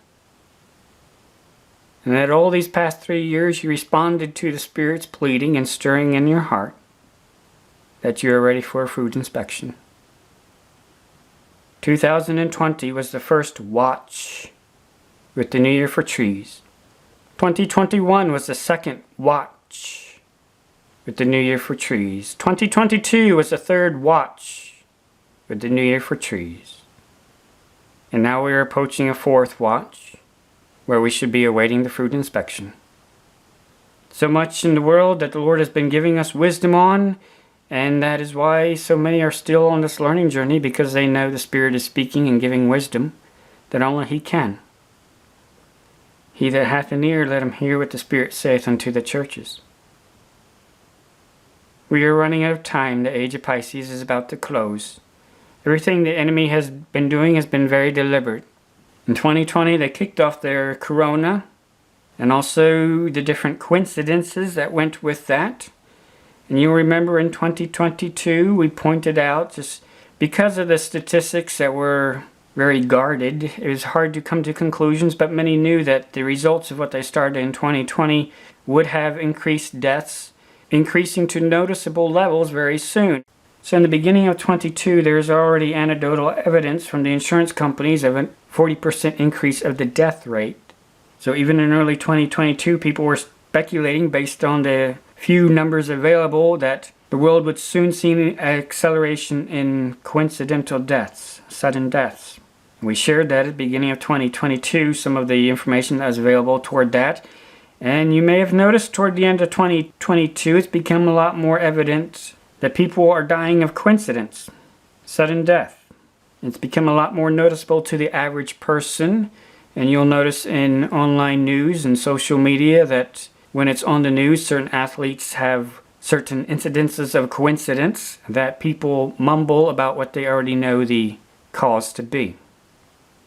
And that all these past 3 years you responded to the Spirit's pleading and stirring in your heart, that you are ready for a fruit inspection. 2020 was the first watch with the New Year for trees. 2021 was the second watch with the New Year for trees. 2022 was the third watch with the New Year for trees. And now we are approaching a fourth watch, where we should be awaiting the fruit inspection. So much in the world that the Lord has been giving us wisdom on, and that is why so many are still on this learning journey, because they know the Spirit is speaking and giving wisdom that only he can. He that hath an ear, let him hear what the Spirit saith unto the churches. We are running out of time. The age of Pisces is about to close. Everything the enemy has been doing has been very deliberate. In 2020, they kicked off their Corona, and also the different coincidences that went with that. And you'll remember in 2022, we pointed out just Because of the statistics that were very guarded, it was hard to come to conclusions, but many knew that the results of what they started in 2020 would have increased deaths, increasing to noticeable levels very soon. So in the beginning of 22, there's already anecdotal evidence from the insurance companies of a 40% increase of the death rate. So even in early 2022, people were speculating based on the few numbers available that the world would soon see an acceleration in coincidental deaths, sudden deaths. We shared that at the beginning of 2022, some of the information that was available toward that. And you may have noticed toward the end of 2022, it's become a lot more evident that people are dying of coincidence, sudden death. It's become a lot more noticeable to the average person. And you'll notice in online news and social media that when it's on the news, certain athletes have certain incidences of coincidence that people mumble about what they already know the cause to be.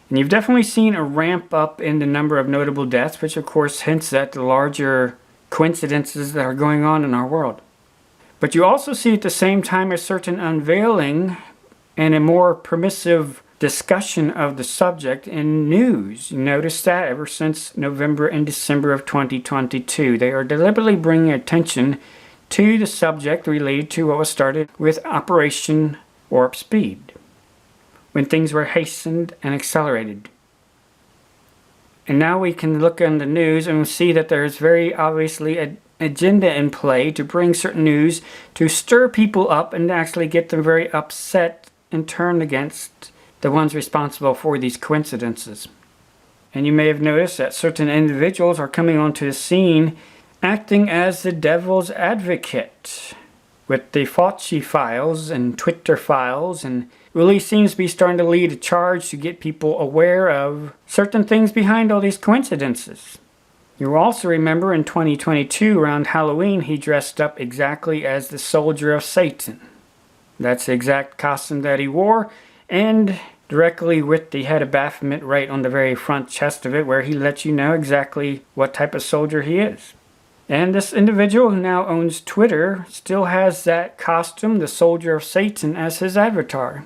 And you've definitely seen a ramp up in the number of notable deaths, which of course hints at the larger coincidences that are going on in our world. But you also see at the same time a certain unveiling and a more permissive discussion of the subject in news. You notice that ever since November and December of 2022. They are deliberately bringing attention to the subject related to what was started with Operation Warp Speed, when things were hastened and accelerated. And now we can look on the news and see that there's very obviously an agenda in play to bring certain news to stir people up and actually get them very upset and turn against the ones responsible for these coincidences. And you may have noticed that certain individuals are coming onto the scene acting as the devil's advocate with the Fauci files and Twitter files, and really seems to be starting to lead a charge to get people aware of certain things behind all these coincidences. You'll also remember in 2022 around Halloween he dressed up exactly as the soldier of Satan. That's the exact costume that he wore, and directly with the head of Baphomet right on the very front chest of it, where he lets you know exactly what type of soldier he is. And this individual who now owns Twitter still has that costume, the soldier of Satan, as his avatar.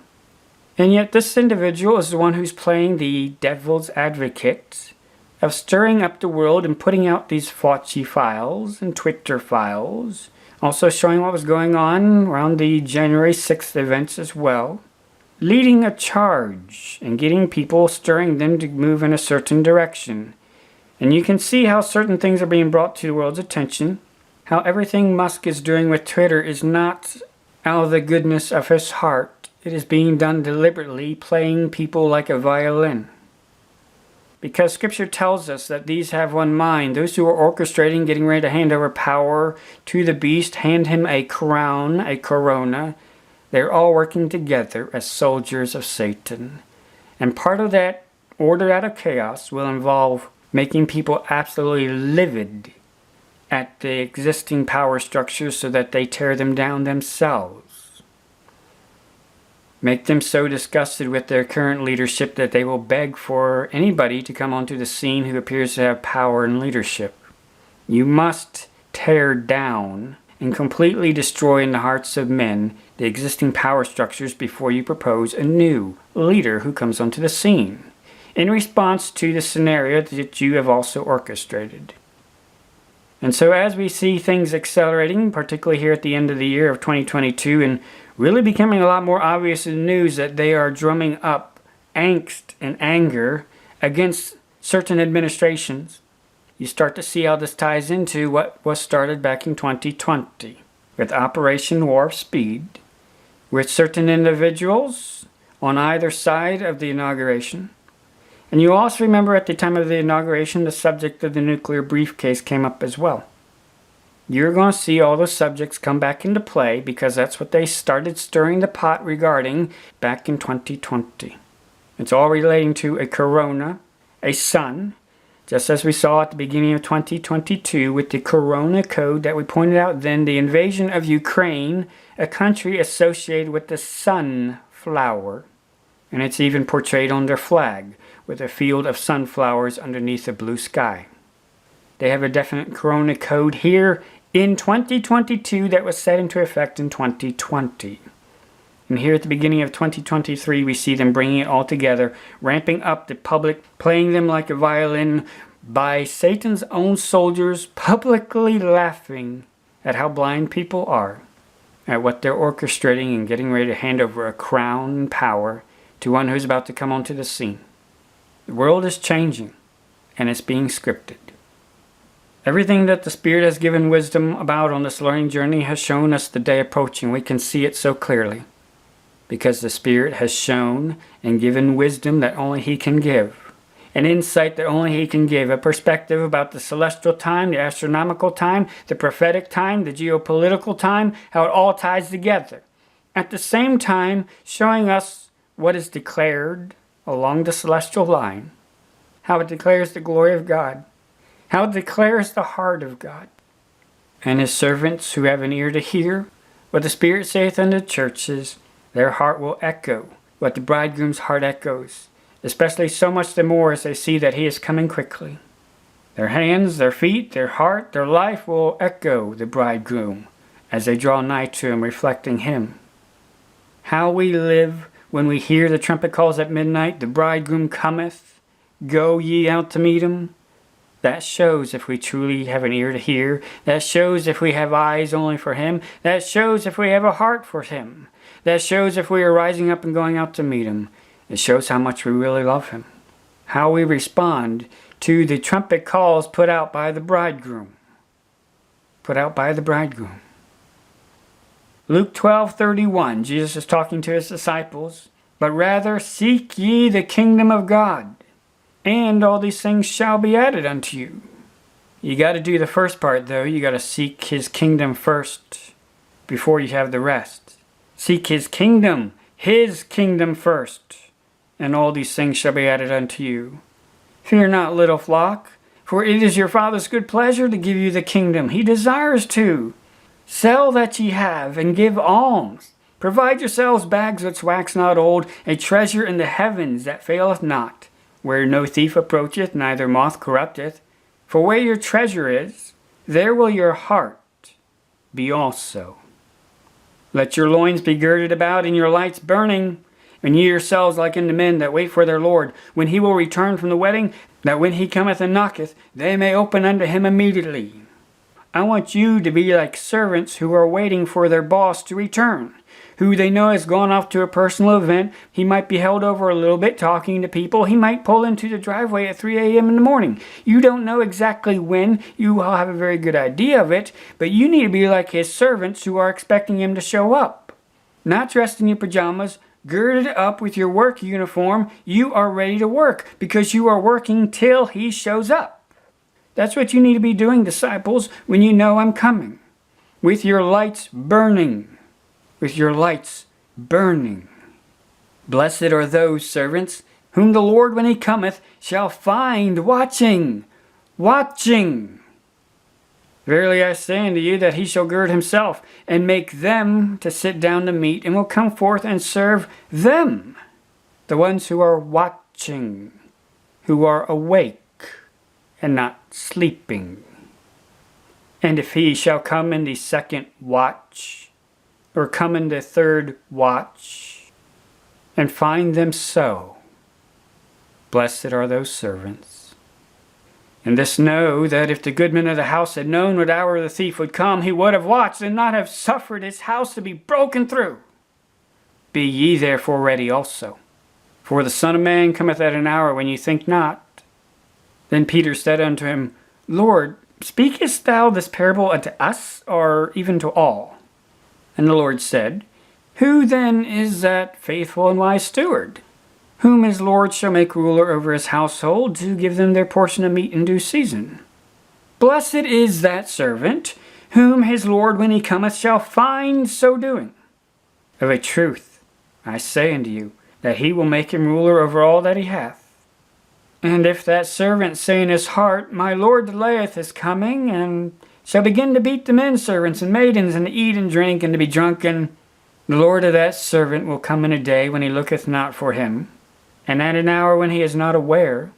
And yet this individual is the one who's playing the devil's advocate of stirring up the world and putting out these Fauci files and Twitter files, also showing what was going on around the January 6th events as well, leading a charge and getting people, stirring them to move in a certain direction. And you can see how certain things are being brought to the world's attention, how everything Musk is doing with Twitter is not out of the goodness of his heart. It is being done deliberately, playing people like a violin. Because Scripture tells us that these have one mind. Those who are orchestrating, getting ready to hand over power to the beast, hand him a crown, a corona. They're all working together as soldiers of Satan. And part of that order out of chaos will involve making people absolutely livid at the existing power structures so that they tear them down themselves. Make them so disgusted with their current leadership that they will beg for anybody to come onto the scene who appears to have power and leadership. You must tear down and completely destroy in the hearts of men the existing power structures before you propose a new leader who comes onto the scene, in response to the scenario that you have also orchestrated. And so as we see things accelerating, particularly here at the end of the year of 2022, and really becoming a lot more obvious in the news that they are drumming up angst and anger against certain administrations, you start to see how this ties into what was started back in 2020 with Operation Warp Speed, with certain individuals on either side of the inauguration. And you also remember at the time of the inauguration, the subject of the nuclear briefcase came up as well. You're going to see all those subjects come back into play because that's what they started stirring the pot regarding back in 2020. It's all relating to a corona, a sun, just as we saw at the beginning of 2022 with the corona code that we pointed out then, the invasion of Ukraine, a country associated with the sunflower. And it's even portrayed on their flag, with a field of sunflowers underneath a blue sky. They have a definite corona code here in 2022 that was set into effect in 2020. And here at the beginning of 2023, we see them bringing it all together, ramping up the public, playing them like a violin by Satan's own soldiers, publicly laughing at how blind people are, at what they're orchestrating and getting ready to hand over a crown and power to one who's about to come onto the scene. The world is changing, and it's being scripted. Everything that the Spirit has given wisdom about on this learning journey has shown us the day approaching. We can see it so clearly, because the Spirit has shown and given wisdom that only He can give, an insight that only He can give, a perspective about the celestial time, the astronomical time, the prophetic time, the geopolitical time, how it all ties together. At the same time, showing us what is declared along the celestial line, how it declares the glory of God, how it declares the heart of God. And His servants who have an ear to hear what the Spirit saith unto the churches, their heart will echo what the bridegroom's heart echoes, especially so much the more as they see that He is coming quickly. Their hands, their feet, their heart, their life will echo the bridegroom as they draw nigh to Him, reflecting Him. How we live when we hear the trumpet calls at midnight, the bridegroom cometh, go ye out to meet Him. That shows if we truly have an ear to hear. That shows if we have eyes only for Him. That shows if we have a heart for Him. That shows if we are rising up and going out to meet Him. It shows how much we really love Him. How we respond to the trumpet calls put out by the bridegroom. Put out by the bridegroom. Luke 12:31, Jesus is talking to His disciples. But rather seek ye the kingdom of God, and all these things shall be added unto you. You got to do the first part though. You got to seek His kingdom first before you have the rest. Seek His kingdom first, and all these things shall be added unto you. Fear not, little flock, for it is your Father's good pleasure to give you the kingdom. He desires to. Sell that ye have, and give alms. Provide yourselves bags which wax not old, a treasure in the heavens that faileth not, where no thief approacheth, neither moth corrupteth. For where your treasure is, there will your heart be also. Let your loins be girded about, and your lights burning, and ye yourselves like unto men that wait for their Lord, when He will return from the wedding, that when He cometh and knocketh, they may open unto Him immediately. I want you to be like servants who are waiting for their boss to return, who they know has gone off to a personal event. He might be held over a little bit talking to people. He might pull into the driveway at 3 a.m. in the morning. You don't know exactly when. You will have a very good idea of it, but you need to be like His servants who are expecting Him to show up. Not dressed in your pajamas, girded up with your work uniform. You are ready to work because you are working till He shows up. That's what you need to be doing, disciples, when you know I'm coming. With your lights burning. With your lights burning. Blessed are those servants whom the Lord, when He cometh, shall find watching. Watching. Verily I say unto you that He shall gird Himself, and make them to sit down to meat, and will come forth and serve them. The ones who are watching, who are awake, and not sleeping. And if He shall come in the second watch, or come in the third watch, and find them so, blessed are those servants. And this know, that if the goodman of the house had known what hour the thief would come, he would have watched, and not have suffered his house to be broken through. Be ye therefore ready also, for the Son of Man cometh at an hour when ye think not. Then Peter said unto Him, Lord, speakest thou this parable unto us, or even to all? And the Lord said, Who then is that faithful and wise steward, whom his Lord shall make ruler over his household, to give them their portion of meat in due season? Blessed is that servant, whom his Lord, when He cometh, shall find so doing. Of a truth I say unto you, that He will make him ruler over all that he hath. And if that servant say in his heart, My Lord delayeth his coming, and shall begin to beat the men servants and maidens, and to eat and drink, and to be drunken, the Lord of that servant will come in a day when he looketh not for him, and at an hour when he is not aware,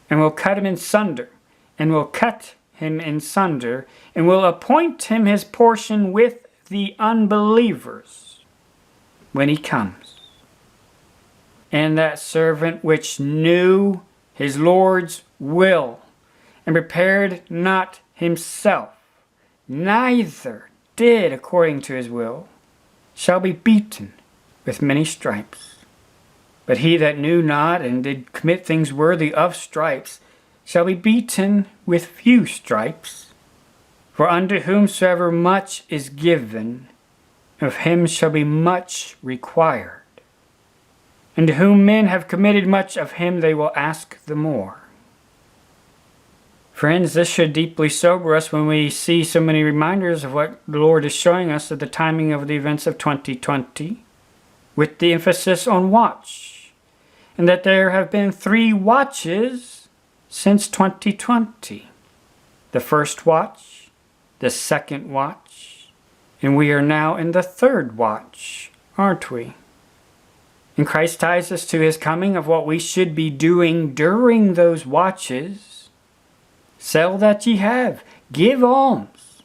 and will cut him in sunder, and will cut him in sunder, and will appoint him his portion with the unbelievers. when he comes. And that servant which knew his Lord's will, and prepared not himself, neither did according to his will, shall be beaten with many stripes. But he that knew not, and did commit things worthy of stripes, shall be beaten with few stripes. For unto whomsoever much is given, of him shall be much required. And to whom men have committed much, of him they will ask the more. Friends, this should deeply sober us when we see so many reminders of what the Lord is showing us of the timing of the events of 2020, with the emphasis on watch, and that there have been 3 watches since 2020. The first watch, the second watch, and we are now in the 3rd watch, aren't we? And Christ ties us to his coming of what we should be doing during those watches. Sell that ye have. Give alms.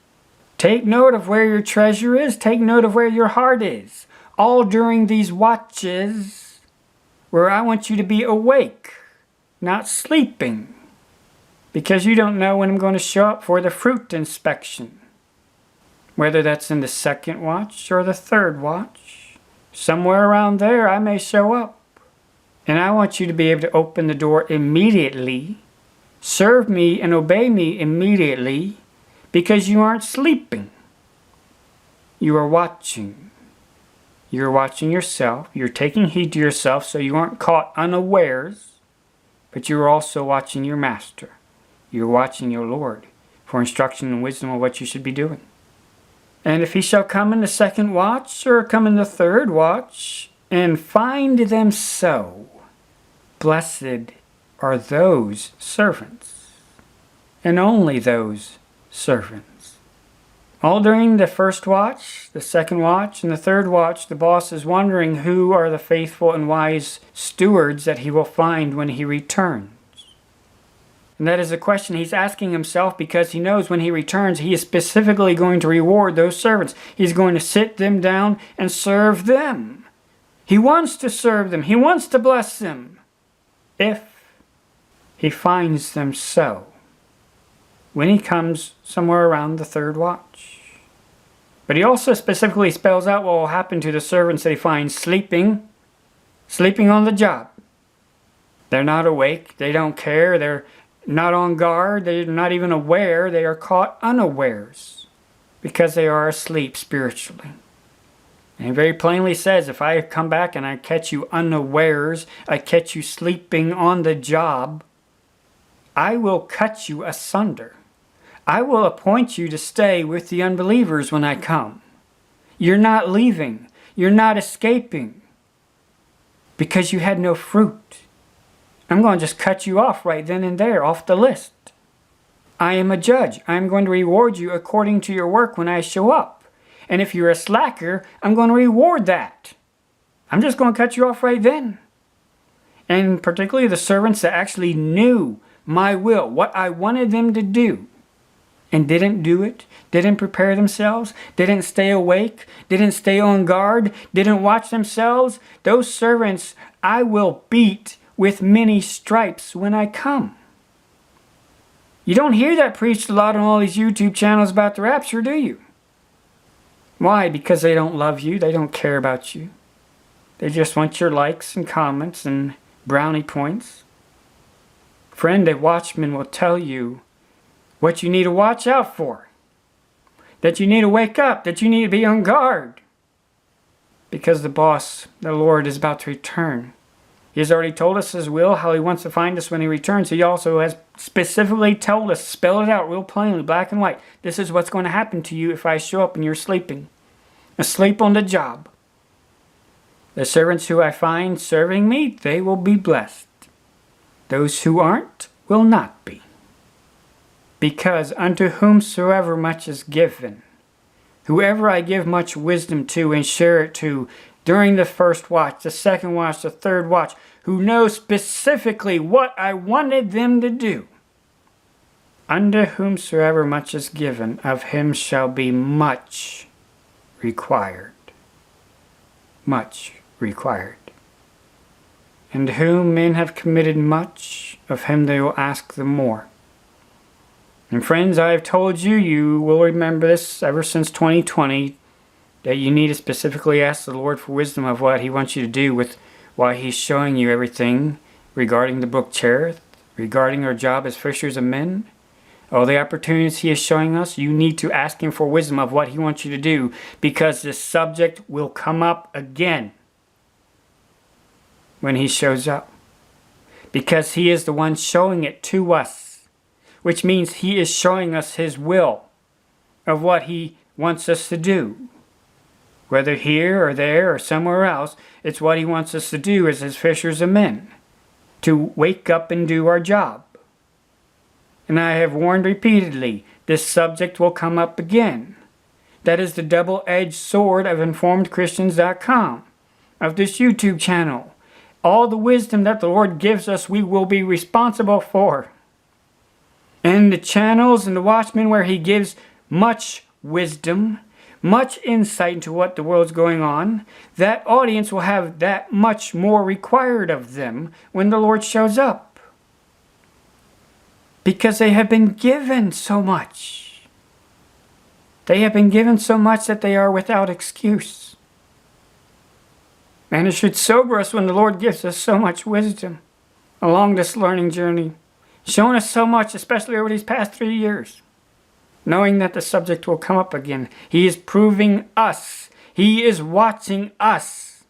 Take note of where your treasure is. Take note of where your heart is. All during these watches where I want you to be awake, not sleeping. Because you don't know when I'm going to show up for the fruit inspection. Whether that's in the 2nd watch or the 3rd watch. Somewhere around there I may show up. And I want you to be able to open the door immediately. Serve me and obey me immediately, because you aren't sleeping. You are watching. You're watching yourself. You're taking heed to yourself so you aren't caught unawares, but you're also watching your master. You're watching your Lord for instruction and wisdom of what you should be doing. And if he shall come in the 2nd watch or come in the 3rd watch and find them so, blessed are those servants, and only those servants. All during the 1st watch, the 2nd watch, and the 3rd watch, the boss is wondering who are the faithful and wise stewards that he will find when he returns. And that is a question he's asking himself, because he knows when he returns, he is specifically going to reward those servants. He's going to sit them down and serve them. He wants to serve them. He wants to bless them. If he finds them so, when he comes somewhere around the 3rd watch. But he also specifically spells out what will happen to the servants that he finds sleeping on the job. They're not awake, they don't care, they're not on guard, they're not even aware, they are caught unawares, because they are asleep spiritually. And he very plainly says, if I come back and I catch you unawares, I catch you sleeping on the job, I will cut you asunder. I will appoint you to stay with the unbelievers when I come. You're not leaving. You're not escaping. Because you had no fruit. I'm going to just cut you off right then and there, off the list. I am a judge. I'm going to reward you according to your work when I show up. And if you're a slacker, I'm going to reward that. I'm just going to cut you off right then. And particularly the servants that actually knew my will, what I wanted them to do, and didn't do it, didn't prepare themselves, didn't stay awake, didn't stay on guard, didn't watch themselves, those servants I will beat with many stripes when I come. You don't hear that preached a lot on all these YouTube channels about the rapture, do you? Why? Because they don't love you, they don't care about you. They just want your likes and comments and brownie points. Friend, a watchman will tell you what you need to watch out for. That you need to wake up, that you need to be on guard. Because the boss, the Lord, is about to return. He has already told us his will, how he wants to find us when he returns. He also has specifically told us, spelled it out real plainly, black and white. This is what's going to happen to you if I show up and you're sleeping. Asleep on the job. The servants who I find serving me, they will be blessed. Those who aren't will not be. Because unto whomsoever much is given, whoever I give much wisdom to and share it to during the 1st watch, the 2nd watch, the 3rd watch, who knows specifically what I wanted them to do, unto whomsoever much is given, of him shall be much required. much required. And to whom men have committed much, of him they will ask the more. And friends, I have told you, you will remember this ever since 2020, that you need to specifically ask the Lord for wisdom of what He wants you to do with why He's showing you everything regarding the book Cherith, regarding our job as fishers of men. All the opportunities He is showing us, you need to ask Him for wisdom of what He wants you to do, because this subject will come up again when He shows up. Because He is the one showing it to us, which means He is showing us His will of what He wants us to do. Whether here or there or somewhere else, it's what He wants us to do as His fishers of men. To wake up and do our job. And I have warned repeatedly, this subject will come up again. That is the double-edged sword of InformedChristians.com, of this YouTube channel. All the wisdom that the Lord gives us, we will be responsible for. And the channels and the watchmen where He gives much wisdom, much insight into what the world's going on, that audience will have that much more required of them when the Lord shows up. Because they have been given so much. They have been given so much that they are without excuse. And it should sober us when the Lord gives us so much wisdom along this learning journey, showing us so much, especially over these past 3 years. Knowing that the subject will come up again. He is proving us. He is watching us.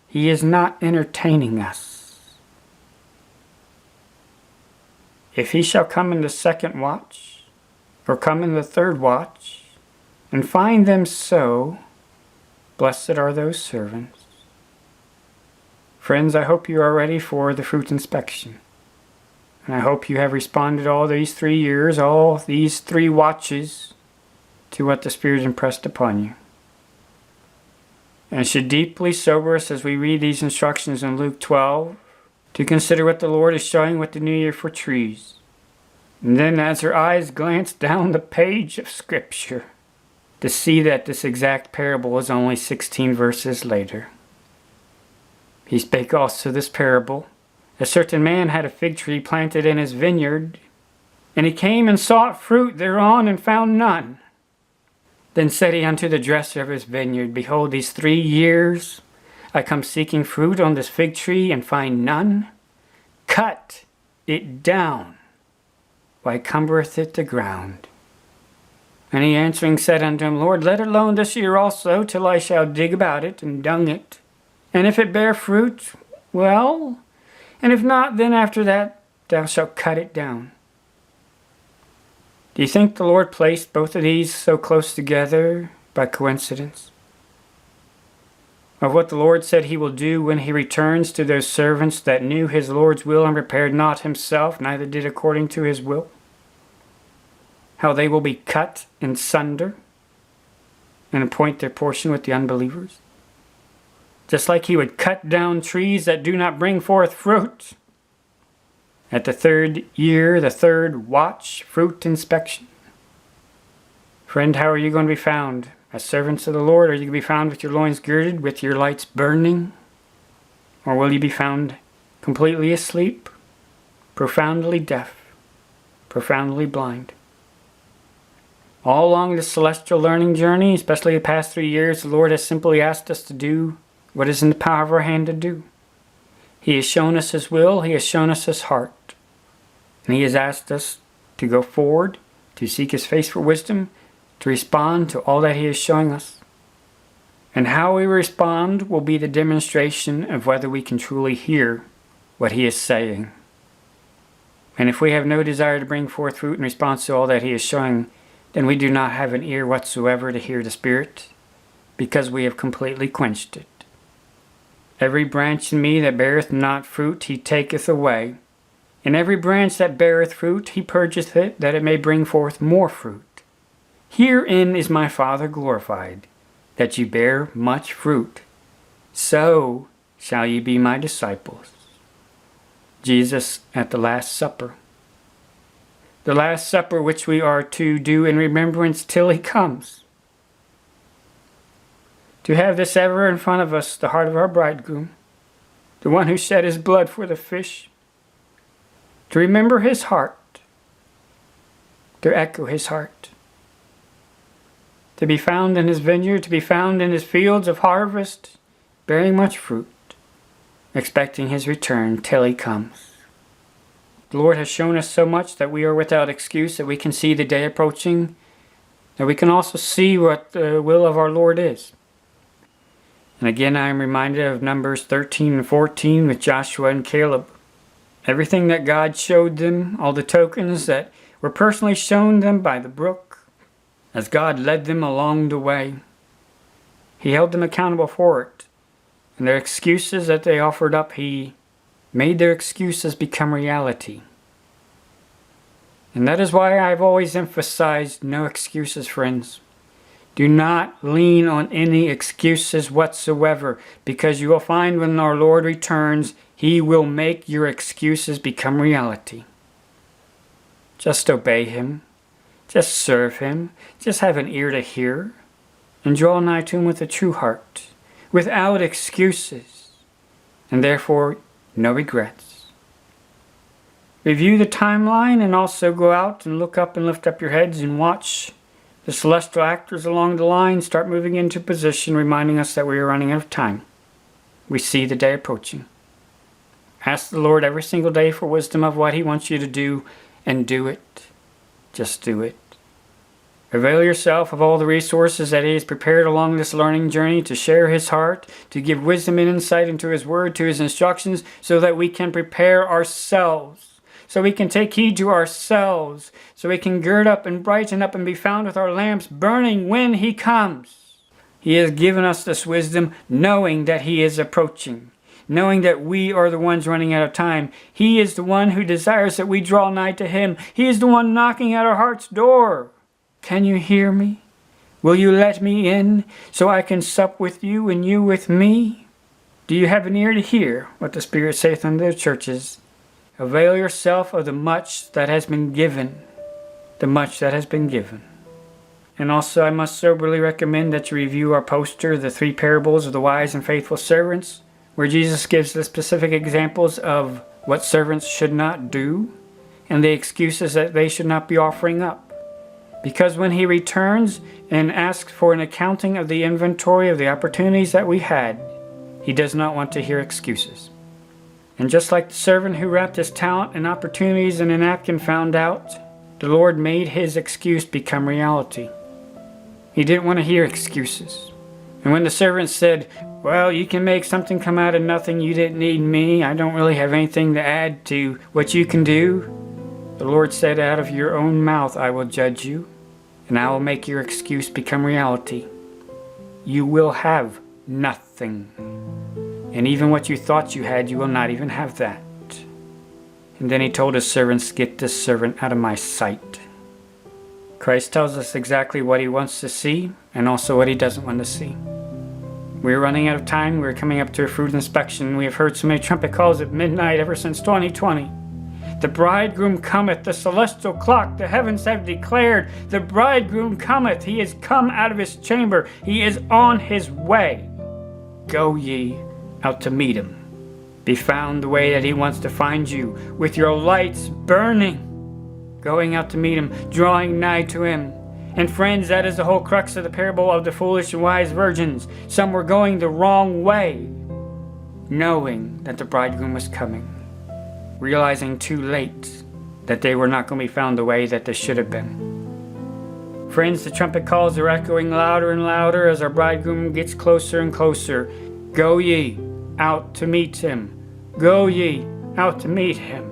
He is not entertaining us. If He shall come in the second watch, or come in the third watch, and find them so, blessed are those servants. Friends, I hope you are ready for the fruit inspection. And I hope you have responded all these 3 years, all these 3 watches, to what the Spirit impressed upon you. And it should deeply sober us as we read these instructions in Luke 12, to consider what the Lord is showing with the new year for trees. And then as our eyes glance down the page of Scripture, to see that this exact parable is only 16 verses later. He spake also this parable. A certain man had a fig tree planted in his vineyard, and he came and sought fruit thereon, and found none. Then said he unto the dresser of his vineyard, Behold, these 3 years I come seeking fruit on this fig tree, and find none. Cut it down. Why cumbereth it the ground? And he answering said unto him, Lord, let it alone this year also, till I shall dig about it, and dung it. And if it bear fruit, well, and if not, then after that thou shalt cut it down. Do you think the Lord placed both of these so close together by coincidence? Of what the Lord said He will do when He returns to those servants that knew His Lord's will and prepared not Himself, neither did according to His will? How they will be cut in sunder and appoint their portion with the unbelievers? Just like He would cut down trees that do not bring forth fruit. At the 3rd year, the 3rd watch, fruit inspection. Friend, how are you going to be found? As servants of the Lord, are you going to be found with your loins girded, with your lights burning? Or will you be found completely asleep, profoundly deaf, profoundly blind? All along this celestial learning journey, especially the past 3 years, the Lord has simply asked us to do what is in the power of our hand to do. He has shown us His will, He has shown us His heart. And He has asked us to go forward, to seek His face for wisdom, to respond to all that He is showing us. And how we respond will be the demonstration of whether we can truly hear what He is saying. And if we have no desire to bring forth fruit in response to all that He is showing, then we do not have an ear whatsoever to hear the Spirit, because we have completely quenched it. Every branch in me that beareth not fruit He taketh away, and every branch that beareth fruit He purgeth it, that it may bring forth more fruit. Herein is my Father glorified, that ye bear much fruit. So shall ye be my disciples. Jesus at the Last Supper. The Last Supper which we are to do in remembrance till He comes. to have this ever in front of us, the heart of our bridegroom, the one who shed his blood for the fish, to remember his heart, to echo his heart, to be found in his vineyard, to be found in his fields of harvest, bearing much fruit, expecting his return till he comes. The Lord has shown us so much that we are without excuse, that we can see the day approaching, that we can also see what the will of our Lord is. And again, I am reminded of Numbers 13 and 14 with Joshua and Caleb. Everything that God showed them, all the tokens that were personally shown them by the brook, as God led them along the way, He held them accountable for it. And their excuses that they offered up, He made their excuses become reality. And that is why I've always emphasized no excuses, friends. Do not lean on any excuses whatsoever, because you will find when our Lord returns, He will make your excuses become reality. Just obey Him. Just serve Him. Just have an ear to hear. And draw nigh to Him with a true heart, without excuses, and therefore no regrets. Review the timeline and also go out and look up and lift up your heads and watch the celestial actors along the line start moving into position, reminding us that we are running out of time. We see the day approaching. Ask the Lord every single day for wisdom of what He wants you to do, and do it. Just do it. Avail yourself of all the resources that He has prepared along this learning journey to share His heart, to give wisdom and insight into His Word, to His instructions, so that we can prepare ourselves. So we can take heed to ourselves, so we can gird up and brighten up and be found with our lamps burning when He comes. He has given us this wisdom, knowing that He is approaching, knowing that we are the ones running out of time. He is the one who desires that we draw nigh to Him. He is the one knocking at our heart's door. Can you hear me? Will you let me in, so I can sup with you and you with me? Do you have an ear to hear what the Spirit saith unto the churches? Avail yourself of the much that has been given. The much that has been given. And also I must soberly recommend that you review our poster, The 3 Parables of the Wise and Faithful Servants, where Jesus gives the specific examples of what servants should not do, and the excuses that they should not be offering up. Because when He returns and asks for an accounting of the inventory of the opportunities that we had, He does not want to hear excuses. And just like the servant who wrapped his talent and opportunities in a napkin found out, the Lord made his excuse become reality. He didn't want to hear excuses. And when the servant said, "Well, you can make something come out of nothing, you didn't need me, I don't really have anything to add to what you can do," the Lord said, "Out of your own mouth I will judge you, and I will make your excuse become reality. You will have nothing. And even what you thought you had, you will not even have that." And then He told His servants, "Get this servant out of my sight." Christ tells us exactly what He wants to see, and also what He doesn't want to see. We're running out of time. We're coming up to a fruit inspection. We have heard so many trumpet calls at midnight ever since 2020. The bridegroom cometh, the celestial clock, the heavens have declared, the bridegroom cometh. He is come out of His chamber. He is on His way. Go ye out to meet Him. Be found the way that He wants to find you, with your lights burning, going out to meet Him, drawing nigh to Him. And friends, that is the whole crux of the parable of the foolish and wise virgins. Some were going the wrong way, knowing that the bridegroom was coming, realizing too late that they were not going to be found the way that they should have been. Friends, the trumpet calls are echoing louder and louder as our bridegroom gets closer and closer. Go ye out to meet Him. Go ye out to meet Him.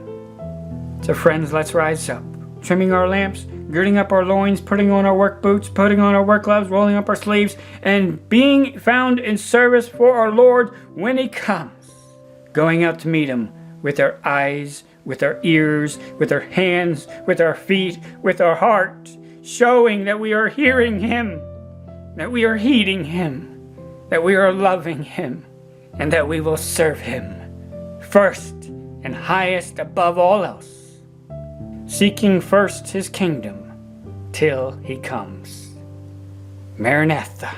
So friends, let's rise up, trimming our lamps, girding up our loins, putting on our work boots, putting on our work gloves, rolling up our sleeves, and being found in service for our Lord when He comes. Going out to meet Him with our eyes, with our ears, with our hands, with our feet, with our heart, showing that we are hearing Him, that we are heeding Him, that we are loving Him, and that we will serve Him first and highest above all else, seeking first His kingdom till He comes. Maranatha.